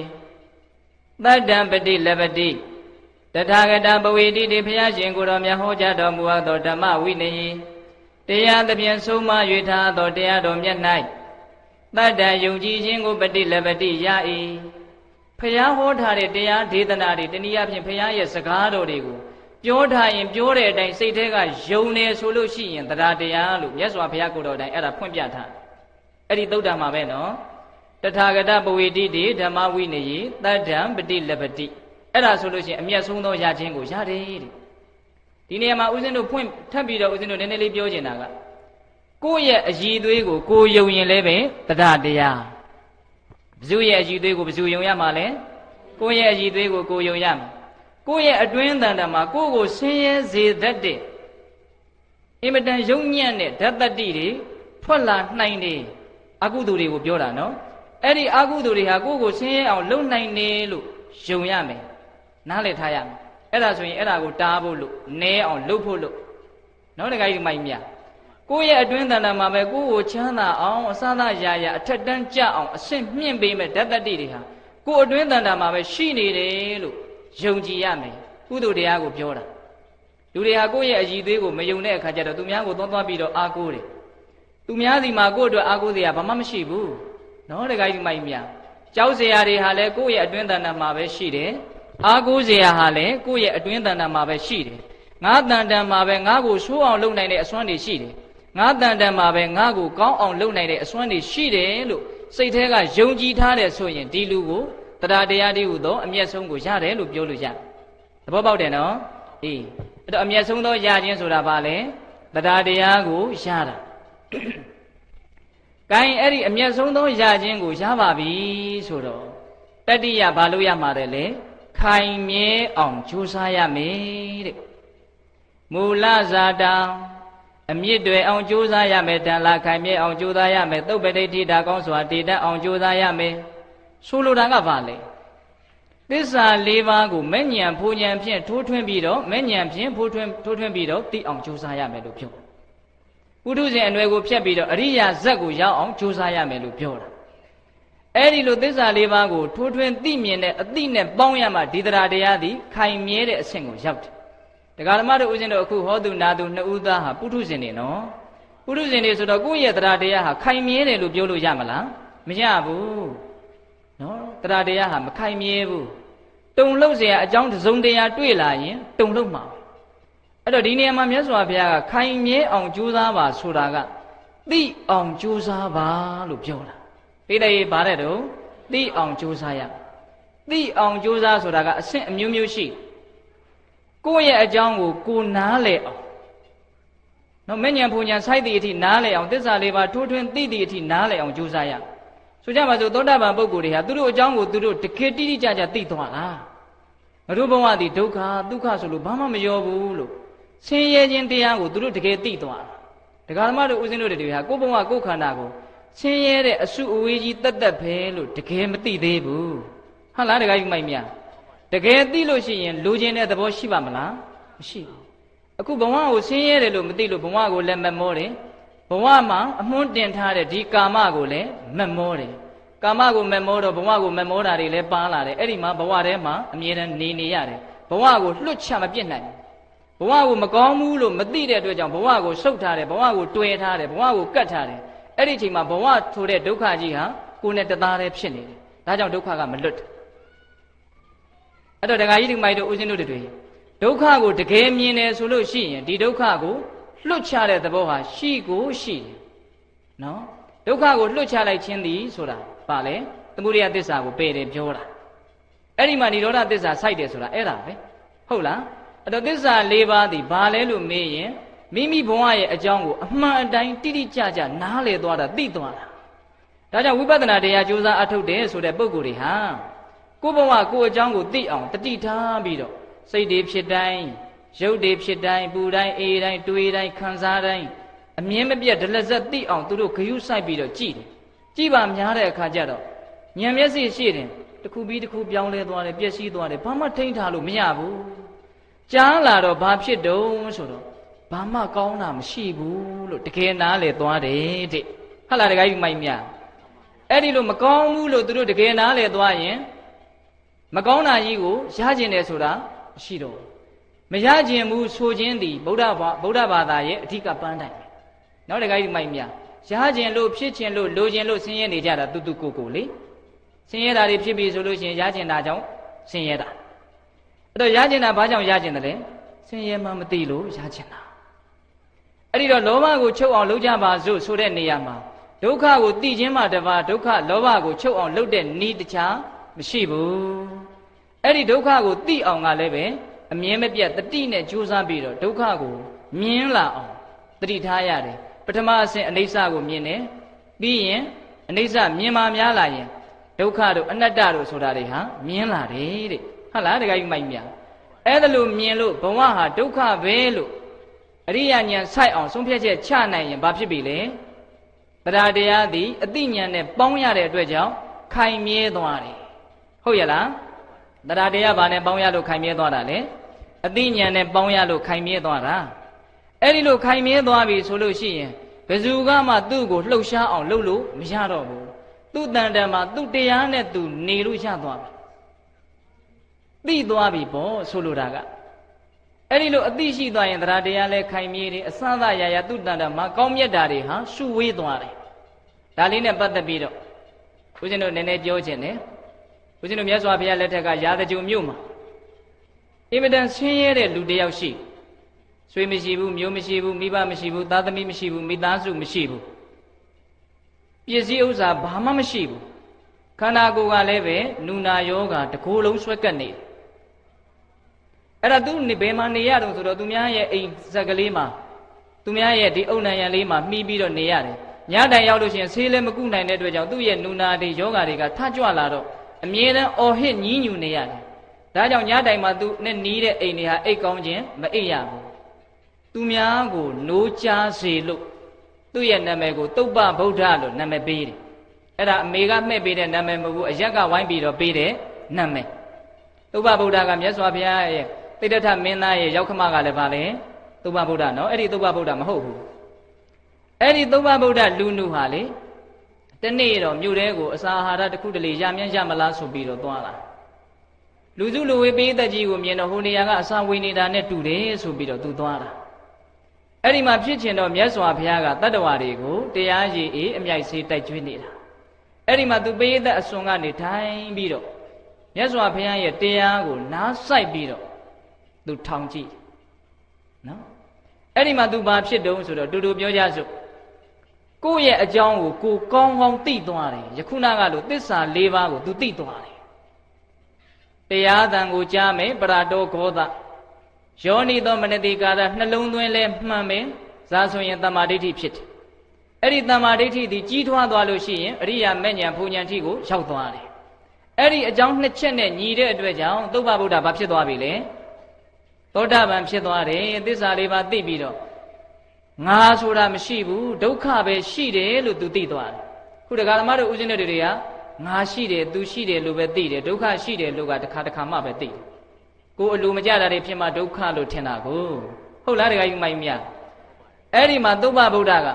သတ္တံပတိလပတိတထာဂတဘဝေတိတေဘုရားရှင်ကိုယ်တော်မြတ်ဟောကြားတော်မူသောဓမ္မဝိနေယတရားသဖြင့်ဆုံးမ၍ထားသောတရားတော်မြတ်၌သတ္တံယုံကြည်ခြင်းကိုပတိလပတိရ၏ဘုရားဟောထားတဲ့တရားဒေသနာတွေတနည်းအားဖြင့်ဘုရားရဲ့စကားတော်တွေကိုပြောထားရင်ပြောတဲ့အတိုင်းစိတ်ထဲကယုံနေဆိုလို့ရှိရင်တရားတရားလို့မြတ်စွာဘုရားကိုယ်တော်တိုင်အဲ့ဒါဖွင့်ပြထားအဲ့ဒီသုတ်တံမှာပဲနော်တထာဂတပဝေတိတိဓမ္မဝိနယေသတ္တံပတိလပတိအဲ့ဒါဆိုလို့ရှိရင်အမျက်ဆုံးသောရခြင်းကိုရတယ်တဲ့ဒီနေရာမှာဦးဇင်းတို့ဖွင့်ထပ်ပြီးတော့ဦးဇင်းတို့နည်းနည်းလေးပြောချင်တာကကိုယ့်ရဲ့အည်သွေးကိုကိုယုံရင်လည်းပဲတရားတရားဘယ်သူရဲ့အည်သွေးကိုဘယ်သူယုံရမှာလဲကိုယ့်ရဲ့အည်သွေးကိုကိုယုံရမှာကိုယ့်ရဲ့အတွင်းတန်တမှာကိုယ့်ကိုဆင်းရဲစေတတ်တဲ့အင်မတန်ယုံညံ့တဲ့ဓာတ်တတိတွေထွက်လာနိုင်တယ်အကုသိုလ်တွေကိုပြောတာနော်အဲ့ဒီအကုသိုလ်တွေဟာကိုယ့်ကိုဆင်းရဲအောင်လုပ်နိုင်တယ်လို့ယုံရမယ်နားလည်ထားရမယ်အဲ့ဒါဆိုရင်အဲ့ဒါကိုတားဖို့လို့နဲအောင်လုပ်ဖို့လို့နော်တခါကြီးမိုက်မြကိုယ့်ရဲ့အတွင်းတန်တမှာပဲကိုယ့်ကိုချမ်းသာအောင်အစသာရာရာအထက်တန်းကြအောင်အဆင့်မြင့်ပေးမဲ့ဓာတ်တတိတွေဟာကိုယ်အတွင်းတန်တမှာပဲရှိနေတယ်လို့ယုံကြည်ရမယ်ကုသိုလ်တရားကိုပြောတာလူတွေဟာကိုယ့်ရဲ့အည်သွေးကိုမယုံတဲ့အခါကျတော့သူများကိုသွားပြီးတော့အားကိုးတယ်သူများစီမှာကိုယ့်အတွက်အားကိုးစရာဘာမှမရှိဘူးနော်တခါကြီးမိုက်မြကြောက်စရာတွေဟာလည်းကိုယ့်ရဲ့အတွင်းတန်တမှာပဲရှိတယ်အားကိုးစရာဟာလည်းကိုယ့်ရဲ့အတွင်းတန်တမှာပဲရှိတယ်ငါတန်တမှာပဲငါကိုဆိုးအောင်လုပ်နိုင်တဲ့အစွမ်းတွေရှိတယ်ငါတန်တမှာပဲငါကိုကောင်းအောင်လုပ်နိုင်တဲ့အစွမ်းတွေရှိတယ်လို့စိတ်ထဲကယုံကြည်ထားတယ်ဆိုရင်ဒီလူကိုတရားတရားတွေဟူသောအမျက်ဆုံးကိုရတယ်လို့ပြောလို့ရတယ်သဘောပေါက်တယ်နော်အေးအဲ့တော့အမျက်ဆုံးသောရခြင်းဆိုတာဘာလဲတရားတရားကိုရတာ။ကိုင်းအဲ့ဒီအမျက်ဆုံးသောရခြင်းကိုရပါပြီဆိုတော့တတိယဘာလို့ရမှာလဲခိုင်မြဲအောင်ကြိုးစားရမယ်တဲ့ မူလဇာတံအမြင့်တွေအောင်ကြိုးစားရမယ်တန်လာခိုင်မြဲအောင်ကြိုးစားရမယ်သုတ်ပတိဋ္ဌိတာကောင်းစွာတည်တတ်အောင်ကြိုးစားရမယ်ဆိုလိုတာကဘာလဲသစ္စာ၄ပါးကိုမဲ့ဉဏ်ဖူဉဏ်ဖြင့်ထိုးထွင်းပြီးတော့မဲ့ဉဏ်ဖြင့်ထိုးထွင်းပြီးတော့သိအောင်ကြိုးစားရမယ်လို့ပြောပုထုဇဉ်အနွယ်ကိုဖြတ်ပြီးတော့အရိယာဇက်ကိုရောက်အောင်ကြိုးစားရမယ်လို့ပြောတာအဲ့ဒီလိုသစ္စာ၄ပါးကိုထိုးထွင်းသိမြင်တဲ့အသိနဲ့ပေါင်းရမှဒီတရားတရားသည်ခိုင်မြဲတဲ့အဆင့်ကိုရောက်တယ်တရားဓမ္မတို့ဦးဇင်းတို့အခုဟောသူနာသူနှစ်ဦးသားဟာပုထုဇဉ်တွေနော်ပုထုဇဉ်တွေဆိုတော့ကိုယ့်ရဲ့တရားတရားဟာခိုင်မြဲတယ်လို့ပြောလို့ရမလားမရဘူးနော်တရားတရားဟာမခိုင်မြဲဘူးတုံလှုပ်เสียအကြောင်းတစ်စုံတရာတွေ့လာရင်တုံလှုပ်မှာအဲ့တော့ဒီနေရာမှာမြတ်စွာဘုရားကခိုင်မြဲအောင်ကြိုးစားပါဆိုတာကသိအောင်ကြိုးစားပါလို့ပြောတာသိတယ်ဗါတဲ့တော့သိအောင်ကြိုးစားရသိအောင်ကြိုးစားဆိုတာကအဆင့်အမျိုးမျိုးရှိကိုယ့်ရဲ့အကြောင်းကိုကိုနားလည်အောင်နော်မဉ္ဇဉ်ဘုံဉဏ်စိုက်သည့်အထိနားလည်အောင်သစ္စာလေးပါထိုးထွင်းသိသည့်အထိနားလည်အောင်ကြိုးစားရဆိုကြပါစို့သောတာပန်ပုဂ္ဂိုလ်တွေဟာသူတို့အကြောင်းကိုသူတို့တကယ်တိတိကျကျသိသွားတာငါတို့ဘဝသည်ဒုက္ခဒုက္ခဆိုလို့ဘာမှမရောဘူးလို့ဆင်းရဲခြင်းတရားကိုသူတို့တကယ်သိသွားတာတရားဓမ္မတို့ဦးဇင်းတို့တွေဟာကိုယ်ဘဝကိုယ်ခန္ဓာကိုဆင်းရဲတဲ့အစုအဝေးကြီးတက်တက်ပဲလို့တကယ်မသိသေးဘူးဟုတ်လားတရားယူမိုက်မြတကယ်သိလို့ရှိရင်လူချင်းတဲ့သဘောရှိပါမလားမရှိဘူးအခုဘဝကိုဆင်းရဲတယ်လို့မသိလို့ဘဝကိုလည်းမမောတယ်ဘဝမှာအမွှန်းတင်ထားတဲ့ဒီကာမကိုလည်းမမောတယ်ကာမကိုမမောတော့ဘဝကိုမမောတာတွေလည်းပါလာတယ်အဲ့ဒီမှာဘဝထဲမှာအမြဲတမ်းနေရတယ်ဘဝကိုလွတ်ချမပြစ်နိုင်ဘူးဘဝကိုမကောင်းဘူးလို့မသိတဲ့အတွက်ကြောင့်ဘဝကိုဆုတ်ထားတယ်ဘဝကိုတွယ်ထားတယ်ဘဝကိုကတ်ထားတယ်အဲ့ဒီအချိန်မှာဘဝဆိုတဲ့ဒုက္ခကြီးဟာကိုယ်နဲ့တသားတည်းဖြစ်နေတယ်ဒါကြောင့်ဒုက္ခကမလွတ်တယ်အဲ့တော့ဒကာကြီးဒီမိုက်တို့ဦးဇင်းတို့တွေဒုက္ခကိုတကယ်မြင်တယ်ဆိုလို့ရှိရင်ဒီဒုက္ခကိုလွတ်ချတဲ့သဘောဟာရှိကိုရှိတယ်နော်ဒုက္ခကိုလွတ်ချလိုက်ခြင်းသည်ဆိုတာပါလေသမုဒယသစ္စာကိုပယ်တယ်ပြောတာအဲ့ဒီမှာនិရောဓသစ္စာစိုက်တယ်ဆိုတာအဲ့ဒါပဲဟုတ်လားအဲ့တော့သစ္စာ၄ပါးသည်ဘာလဲလို့မေးရင်မိမိဘဝရဲ့အကြောင်းကိုအမှန်အတိုင်းတိတိကျကျနားလည်သွားတာသိသွားတာဒါကြောင့်ဝိပဿနာတရားကြိုးစားအထုတ်တယ်ဆိုတဲ့ပုဂ္ဂိုလ်တွေဟာကိုယ်ဘဝကိုယ်အကြောင်းကိုသိအောင်တတိထားပြီးတော့စိတ်တွေဖြစ်တိုင်းရုပ်တွေဖြစ်တိုင်းပူတိုင်းအေးတိုင်းတွေးတိုင်းခံစားတိုင်းအမြင်မပြတ်ဒလဇက်သိအောင်သူတို့ဂယုစိုက်ပြီးတော့ကြည်တယ်ကြည်ပါများတဲ့အခါကျတော့ဉာဏ်မျက်စိရှိတယ်တစ်ခုပြီးတစ်ခုပြောင်းလဲသွားတယ်ပျက်စီးသွားတယ်ဘာမှထိန်းထားလို့မရဘူးကြားလာတော့ဘာဖြစ်တုံးဆိုတော့ဘာမှကောင်းတာမရှိဘူးလို့တကယ်နားလေသွားတယ်တဲ့ဟုတ်လားတကယ်ကြီးမိုက်မြအဲ့ဒီလိုမကောင်းဘူးလို့သူတို့တကယ်နားလေသွားရင်မကောင်းတာကြီးကိုရကျင်တယ်ဆိုတာမရှိတော့မရကျင်ဘူးဆိုခြင်းသည်ဗုဒ္ဓဘာသာရဲ့အဓိကပန်းတိုင်ပဲနောက်တကယ်ကြီးမိုက်မြရကျင်လို့ဖြစ်ကျင်လို့လိုကျင်လို့ဆင်းရဲနေကြတာတူကိုလေဆင်းရဲတာတွေဖြစ်ပြီဆိုလို့ရှိရင်ရကျင်တာကြောင့်ဆင်းရဲတာအဲ့တော့ရကျင်တာဘာကြောင့်ရကျင်တယ်လဲဆင်းရဲမှမသိလို့ရကျင်တာအဲ့ဒီတော့လောဘကိုချုပ်အောင်လုပ်ကြပါစို့ဆိုတဲ့နေရာမှာဒုက္ခကိုသိခြင်းမှတပါဒုက္ခလောဘကိုချုပ်အောင်လုပ်တဲ့နည်းတခြားမရှိဘူးအဲ့ဒီဒုက္ခကိုသိအောင်ကလည်းပဲအမြင်မပြတ်တတိနဲ့ကြိုးစားပြီးတော့ဒုက္ခကိုမြင်လာအောင်တတိထားရတယ်ပထမအဆင့်အနိစ္စကိုမြင်တယ်ပြီးရင်အနိစ္စမြင်မှများလာရင်ဒုက္ခတို့အနတ္တတို့ဆိုတာတွေဟာမြင်လာတယ်တဲ့ဟုတ်လားတကယ်ကြီးမိုက်မြအဲ့ဒါလို့မြင်လို့ဘဝဟာဒုက္ခပဲလို့အရိယာဉာဏ်ဆိုင်အောင်ဆုံးဖြတ်ချက်ချနိုင်ရင်ဘာဖြစ်ပြီလဲတရားတရားသည်အသိဉာဏ်နဲ့ပေါင်းရတဲ့အတွက်ကြောင့်ခိုင်မြဲသွားတယ်ဟုတ်ရလားတရားတရားဘာနဲ့ပေါင်းရလို့ခိုင်မြဲသွားတာလဲအသိဉာဏ်နဲ့ပေါင်းရလို့ခိုင်မြဲသွားတာအဲ့ဒီလိုခိုင်မြဲသွားပြီဆိုလို့ရှိရင်ဘယ်သူကမှသူ့ကိုလှုပ်ရှားအောင်လုပ်လို့မရတော့ဘူးသူ့တန်တန်မှာသူ့တရားနဲ့သူနေလို့ရသွားပြီသိသွားပြီပေါ့ဆိုလိုတာကအဲ့ဒီလိုအသိရှိသွားရင်တရားတရားလဲခိုင်မြဲတယ်အစသရာရာသူ့တန်တန်မှာကောင်းမြတ်တာတွေဟာရှုဝေးသွားတယ်ဒါလေးနဲ့ပတ်သက်ပြီးတော့ဦးဇင်းတို့နည်းနည်းပြောခြင်းနဲ့ဦးဇင်းတို့မြတ်စွာဘုရားလက်ထက်ကရာဇကြုံမြို့မှာအင်မတန်ဆင်းရဲတဲ့လူတစ်ယောက်ရှိဆွေမရှိဘူးမျိုးမရှိဘူးမိဘမရှိဘူးသားသမီးမရှိဘူးမိသားစုမရှိဘူးပစ္စည်းဥစ္စာဘာမှမရှိဘူးခန္ဓာကိုယ်ကလည်းပဲနူနာယောဂါတကိုယ်လုံးဆွဲကပ်နေတယ်အဲ့ဒါသူဘယ်မှာနေရတော့ဆိုတော့သူများရဲ့အိမ်ဇက်ကလေးမှာသူများရဲ့ဒီအုတ်နံရံလေးမှာမှီးပြီးတော့နေရတယ်ညတိုင်ရောက်လို့ရှိရင်ဆေးလည်းမကုနိုင်တဲ့အတွက်ကြောင့်သူ့ရဲ့နူနာတွေယောဂါတွေကထကြွလာတော့အမြဲတမ်းအော်ဟစ်ညည်းညူနေရတယ်ဒါကြောင့်ညတိုင်မှာသူနဲ့နီးတဲ့အိမ်တွေဟာအိတ်ကောင်းခြင်းမအိပ်ရဘူး သူများကိုနိုးကြားစေလို့သူ့ရဲ့နာမည်ကိုသုပ္ပဗုဒ္ဓလို့နာမည်ပေးတယ်အဲ့ဒါအမေကမှဲ့ပေးတဲ့နာမည်မဟုတ်ဘူးအရက်ကဝိုင်းပြီးတော့ပေးတဲ့နာမည်သုပ္ပဗုဒ္ဓကမြတ်စွာဘုရားရဲ့တိဋ္ဌထမင်းသားရဲ့ရောက်ခမကလည်းဗာလဲသုပ္ပဗုဒ္ဓနော်အဲ့ဒီသုပ္ပဗုဒ္ဓမဟုတ်ဘူးအဲ့ဒီသုပ္ပဗုဒ္ဓလူနုဟာလေတနေ့တော့မြို့ထဲကိုအစာအာဟာရတစ်ခုတလေရမြန်းရမလားဆိုပြီးတော့သွားလာလူစုလူဝေးပေးသက်ကြီးကိုမြင်တော့ဟိုနေရာကအစာဝေနေတာနဲ့တူတယ်ဆိုပြီးတော့သူသွားတာအဲ့ဒီမှာဖြစ်ချင်တော့မြတ်စွာဘုရားကတတ္တဝါတွေကိုတရားရည်အေးအမြိုက်ဆေးတိုက်ကျွေးနေတာအဲ့ဒီမှာသူပေးသက်အစွန်ကနေထိုင်ပြီးတော့မြတ်စွာဘုရားရဲ့တရားကိုနားစိုက်ပြီးတော့သူထောင်ကြည့်နော်အဲ့ဒီမှာသူဘာဖြစ်တုံးဆိုတော့တူတူပြောကြစို့ကိုယ့်ရဲ့အကြောင်းကိုကိုကောင်းကောင်းသိသွားတယ်ယခုနကလိုသစ္စာ၄ပါးကိုသူသိသွားတယ်တရားသံကိုကြားမယ်ပရတောဂောသယောနိသောမနတိကာရနှလုံးသွင်းလဲမှန်မယ်ဇာဆိုရင်တမ္မာဒိဋ္ဌိဖြစ်တယ်အဲ့ဒီတမ္မာဒိဋ္ဌိဒီကြီးထွားသွားလို့ရှိရင်အရိယာမဉ္ဇဉ်ဘုံဉဏ်ထိကိုရောက်သွားတယ်အဲ့ဒီအကြောင်းနှစ်ချက်နဲ့ညီတဲ့အတွက်ကြောင့်သုပ္ပဗုဒ္ဓဘာဖြစ်သွားပြီလဲသောတာပန်ဖြစ်သွားတယ်သစ္စာလေးပါးသိပြီးတော့ငါဆိုတာမရှိဘူးဒုက္ခပဲရှိတယ်လို့သူသိသွားတယ်ခုတရားဓမ္မတို့ဦးဇင်းတို့တွေကငါရှိတယ်သူရှိတယ်လို့ပဲသိတယ်ဒုက္ခရှိတယ်လို့ကတစ်ခါတစ်ခါမှပဲသိတယ်ကိုယ်အလိုမကျတာတွေဖြစ်မှဒုက္ခလို့ထင်တာကိုဟုတ်လားတရားယူမိုင်းမြအဲ့ဒီမှာသုပ္ပဗုဒ္ဓက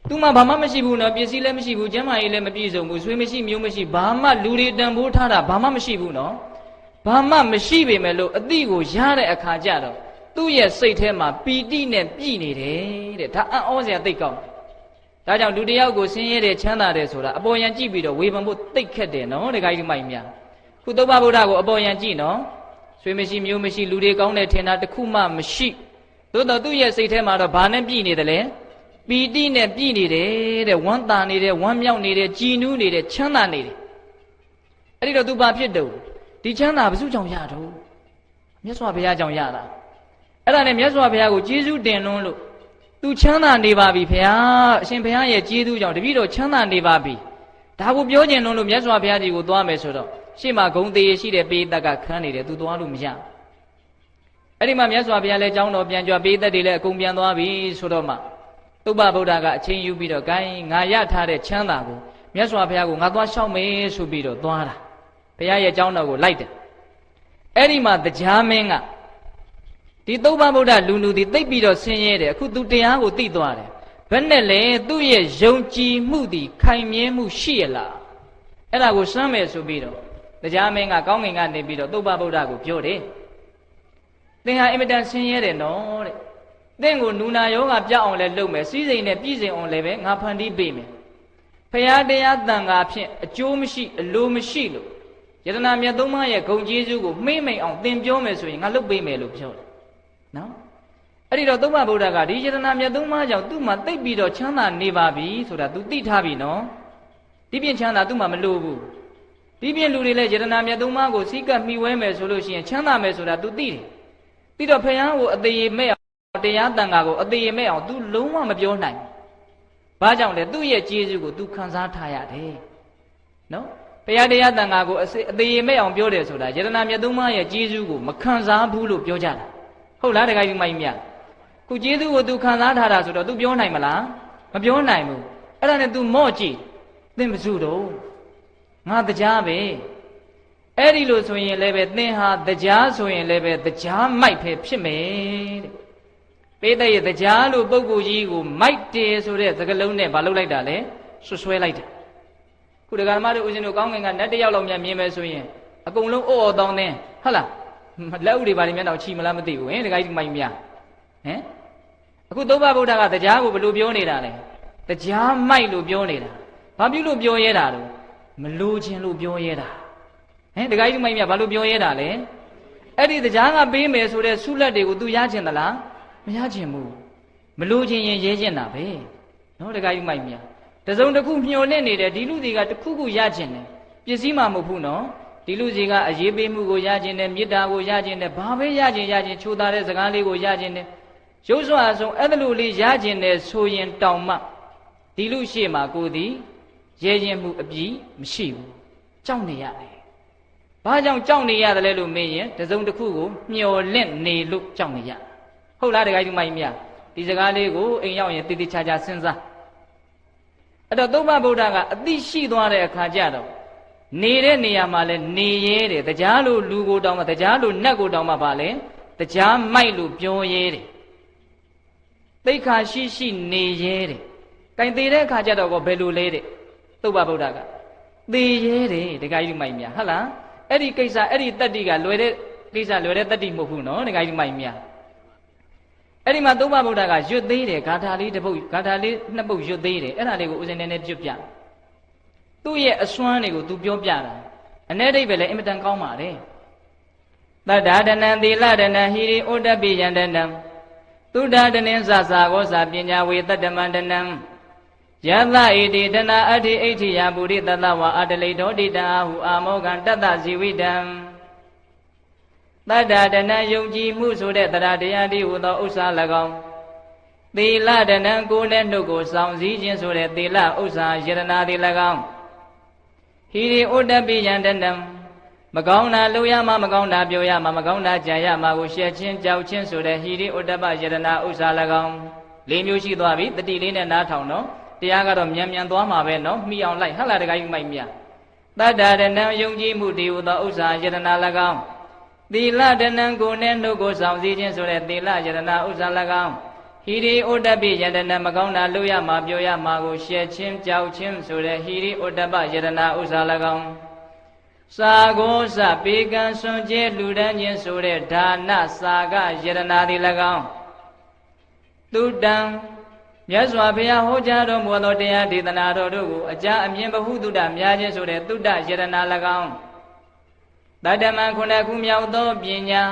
သူမှဘာမှမရှိဘူးနော်ပစ္စည်းလည်းမရှိဘူးကျမ်းမာရေးလည်းမပြည့်စုံဘူးဆွေမရှိမျိုးမရှိဘာမှလူတွေတန်ဖိုးထားတာဘာမှမရှိဘူးနော်ဘာမှမရှိပေမဲ့လို့အတိကိုရတဲ့အခါကျတော့သူ့ရဲ့စိတ်ထဲမှာပီတိနဲ့ပြည့်နေတယ်တဲ့ဒါအံ့ဩစရာသိကောင်းဒါကြောင့်လူတယောက်ကိုဆင်းရဲတယ်ချမ်းသာတယ်ဆိုတာအပေါ်ယံကြည့်ပြီးတော့ဝေဖန်ဖို့သိခက်တယ်နော်တရားယူမိုင်းမြခုသုပ္ပဗုဒ္ဓကိုအပေါ်ယံကြည့်နော်ဆွေမရှိမျိုးမရှိလူတွေကောင်းတယ်ထင်တာတခုမှမရှိသို့တော့သူ့ရဲ့စိတ်ထဲမှာတော့ဘာနဲ့ပြည့်နေတယ်လဲပီတိနဲ့ပြည့်နေတယ်တဲ့ဝမ်းသာနေတယ်ဝမ်းမြောက်နေတယ်ကြည်နူးနေတယ်ချမ်းသာနေတယ်အဲ့ဒီတော့သူဘာဖြစ်တော့ဒီချမ်းသာဘယ်သူကြောင့်ရတော့မြတ်စွာဘုရားကြောင့်ရတာအဲ့ဒါနဲ့မြတ်စွာဘုရားကိုကျေးဇူးတင်လွန်းလို့သူချမ်းသာနေပါပြီဘုရားအရှင်ဘုရားရဲ့ကျေးဇူးကြောင့်တပည့်တော်ချမ်းသာနေပါပြီဒါကိုပြောကျင်လွန်းလို့မြတ်စွာဘုရားကြီးကိုသွားမယ်ဆိုတော့ရှေ့မှာဂုံသေးရှိတဲ့ပေးသက်ကခန်းနေတယ်သူသွားလို့မရအဲ့ဒီမှာမြတ်စွာဘုရားလည်းကြောင်းတော်ပြန်ကြွပေးသက်တွေလည်းအကုန်ပြန်သွားပြီဆိုတော့မှသုပ္ပဗုဒ္ဓကအချိန်ယူပြီးတော့ဂိုင်းငါရထားတဲ့ချမ်းသာကိုမြတ်စွာဘုရားကိုငါသွားလျှောက်မယ်ဆိုပြီးတော့သွားတာဘုရားရဲ့ကြောင်းတော်ကိုလိုက်တယ်အဲ့ဒီမှာတရားမင်းကဒီသုပ္ပဗုဒ္ဓလူလူဒီသိပ်ပြီးတော့ဆင်းရဲတယ်အခုသူတရားကိုသိသွားတယ်ဘယ်နဲ့လဲသူ့ရဲ့ယုံကြည်မှုဒီခိုင်မြဲမှုရှိရလားအဲ့ဒါကိုစမ်းမယ်ဆိုပြီးတော့တရားမင်းကကောင်းကင်ကနေပြီးတော့သုပ္ပဗုဒ္ဓကိုပြောတယ်သင်ဟာအင်မတန်ဆင်းရဲတယ်နော်တဲ့သင်ကိုနူနာယောဂပြအောင်လဲလုပ်မယ်စီးစိမ်နဲ့ပြည်စိမ်အောင်လဲပဲငါဖန်တီးပေးမယ်ဖရာတရားတန်ခါဖြင့်အကျိုးမရှိအလိုမရှိလို့ယတနာမြတ်သုံးပါးရဲ့ဂုဏ်ကျေးဇူးကိုမှိမ့်မိန်အောင်သင်ပြောမယ်ဆိုရင်ငါလုပ်ပေးမယ်လို့ပြောတယ်နော်အဲ့ဒီတော့သုပ္ပဗုဒ္ဓကဒီယတနာမြတ်သုံးပါးကြောင့်သူ့မှာသိပ်ပြီးတော့ချမ်းသာနေပါပြီဆိုတာ तू သိထားပြီနော်ဒီပြင်ချမ်းသာသူ့မှာမလိုဘူးဒီပြင်လူတွေလည်းယတနာမြတ်သုံးပါးကိုစီးကပ်မှီဝဲမယ်ဆိုလို့ရှိရင်ချမ်းသာမယ်ဆိုတာ तू သိတယ်ပြီးတော့ဖယားကိုအသေးမဲ့အောင်တရားတန်ခါကိုအသေးမဲ့အောင် तू လုံးဝမပြောနိုင်ဘူးဘာကြောင့်လဲသူ့ရဲ့ကျေးဇူးကို तू ခံစားထားရတယ်နော်ဘုရားတရားတန်ခါကိုအသေးမဲ့အောင်ပြောတယ်ဆိုတာယတနာမြတ်သုံးပါးရဲ့ကျေးဇူးကိုမခံစားဘူးလို့ပြောကြတာဟုတ်လားတခါကြီးမိုင်းမြခုကျေးဇူးကို तू ခံစားထားတာဆိုတော့ तू ပြောနိုင်မလားမပြောနိုင်ဘူးအဲ့ဒါနဲ့ तू မော့ကြည့်သင်မစုတော့ငါတရားပဲအဲ့ဒီလိုဆိုရင်လည်းပဲသင်ဟာတရားဆိုရင်လည်းပဲတရားမိုက်ပဲဖြစ်မယ်တဲ့ပေးတဲ့ရဲ့တရားလို့ပုဂ္ဂိုလ်ကြီးကိုမိုက်တယ်ဆိုတဲ့သကလုံးနဲ့ဘာလုပ်လိုက်တာလဲဆွဲလိုက်တာခုဒကာဓမ္မတို့ဦးဇင်းတို့ကောင်းကင်ကနတ်တယောက်လောက်မြင်မယ်ဆိုရင်အကုန်လုံးအော့အော်တောင်းတဲ့ဟုတ်လားလက်ဥတွေဘာတွေမျက်နှာချီမလားမသိဘူးဟင်ဒကာကြီးမိုက်မြဟင်အခုသုပ္ပဗုဒ္ဓကတရားကိုဘယ်လိုပြောနေတာလဲတရားမိုက်လို့ပြောနေတာဘာဖြစ်လို့ပြောရဲတာတော့မလိုခြင်းလို့ပြောရဲတာဟင်ဒကာကြီးမိုက်မြဘာလို့ပြောရဲတာလဲအဲ့ဒီတရားကပေးမယ်ဆိုတဲ့ဆုလက်တွေကို तू ရခြင်းသလားမရခြင်းဘူးမလိုခြင်းရင်ရဲခြင်းတာပဲနော်ဒကာကြီးမိုက်မြတစုံတစ်ခုမျှော်လင့်နေတယ်ဒီလူစီကတစ်ခုခုရခြင်းတယ်ပစ္စည်းမှမဟုတ်ဘူးနော်ဒီလူစီကအရေးပေးမှုကိုရခြင်းတယ်မေတ္တာကိုရခြင်းတယ်ဘာပဲရခြင်းချိုးသားတဲ့စကားလေးကိုရခြင်းတယ်ရုပ်စွာအဆုံးအဲ့လိုလေးရခြင်းတယ်ဆိုရင်တောင်မှဒီလူရှိမှကိုသည်ရဲခြင်းမှုအပြီးမရှိဘူးကြောက်နေရတယ်ဘာကြောင့်ကြောက်နေရတယ်လဲလို့မေးရင်တစုံတစ်ခုကိုမျှော်လင့်နေလို့ကြောက်နေရ ဟုတ်လားတခါကြီးမိုင်းမြဒီစကားလေးကိုအိမ်ရောက်ရင်တိတိကျကျစဉ်းစားအဲ့တော့သုဗ္ဗဗုဒ္ဓကအသိရှိသွားတဲ့အခါကျတော့နေတဲ့နေရာမှာလဲနေရဲတယ်တရားလို့လူကိုတောင်းမှတရားလို့နတ်ကိုတောင်းမှပါလဲတရားမိုက်လို့ပြောရဲတယ်သိက္ခာရှိရှိနေရဲတယ်ကင်သေးတဲ့အခါကျတော့ဘယ်လိုလဲတဲ့သုဗ္ဗဗုဒ္ဓကသေရဲတယ်တခါကြီးမိုက်မြဟုတ်လားအဲ့ဒီကိစ္စအဲ့ဒီတတ္တိကလွယ်တဲ့ကိစ္စလွယ်တဲ့တတ္တိမဟုတ်ဘူးနော်တခါကြီးမိုက်မြအဲ့ဒီမှာသုဗ္ဗဗုဒ္ဓကရွတ်သေးတယ်ဂါထာလေးတစ်ပုဒ်ဂါထာလေးနှစ်ပုဒ်ရွတ်သေးတယ်အဲ့ဒါလေးကိုဦးဇင်းနည်းနည်းပြပြသူ့ရဲ့အစွမ်းတွေကိုသူပြောပြတာအ ਨੇ အိဗယ်လည်းအင်မတန်ကောင်းပါတယ်တတ္ထာဒနံသီလဒနံဟိရိဩတ္တပိယံဒနံသုဒ္ဓဒနင်းသသာဂောဇာပညာဝေတတ္တမန္တနံယသဣတိတနာအဋ္ဌိအိဋ္ဌိယပုရိသတ္တဝါအတလိတောတိတံဟုအာမောကံတတ္တဇီဝိတံတတ္ထာဒနံယုံကြည်မှုဆိုတဲ့တရားတရားဒီဟူသောဥစ္စာ၎င်းသီလဒနံကိုယ်နဲ့နှုတ်ကိုစောင့်စည်းခြင်းဆိုတဲ့သီလဥစ္စာယရနာသည်၎င်းဟိရိဩတ္တပိယံဒနံမကောင်းတာလုပ်ရမှာမကောင်းတာပြောရမှာမကောင်းတာကြံရမှာကိုရှက်ချင်းကြောက်ချင်းဆိုတဲ့ဟိရိဩတ္တပယရနာဥစ္စာ၎င်း၄မျိုးရှိသွားပြီတတိလေးနဲ့နားထောင်တော့တရားကတော့မြန်မြန်သွားမှာပဲနော်မှီအောင်လိုက်ဟလာတခါကြီးမိုက်မြတတ္ထာဒနံယုံကြည်မှုတည်ဟူသောဥစ္စာယရနာ၎င်းသီလဒနံကိုနဲ့နှုတ်ကိုဆောင်စည်းခြင်းဆိုတဲ့သီလယရနာဥစ္စာ၎င်းဟိရိဩတ္တပိယတနံမကောင်းတာလုပ်ရမှာပြောရမှာကိုရှက်ချင်းကြောက်ချင်းဆိုတဲ့ဟိရိဩတ္တပယရနာဥစ္စာ၎င်းစာကိုစပေကံစွန်ကျဲလူဒန်းခြင်းဆိုတဲ့ဒါနစာကယရနာသည်၎င်းတုတံမြတ်စွာဘုရားဟောကြားတော်မူသောတရားဒေသနာတော်တို့ကိုအကြအမြင်ဘဟုတုတများခြင်းဆိုတဲ့တုတယရနာ၎င်းတတ္တမံခုနှစ်ခုမြောက်သောပညာ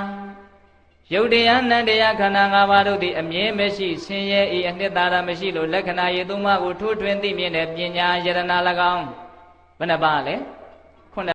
ယုတ်တရားနံတရားခန္ဓာ၅ပါးတို့သည်အမြဲမရှိဆင်းရဲ၏အနှစ်သာရမရှိလို့လက္ခဏာရည်သုံးပါးကိုထိုးထွင်းသိမြင်တဲ့ပညာယရနာ၎င်းဘယ်နှပါလဲ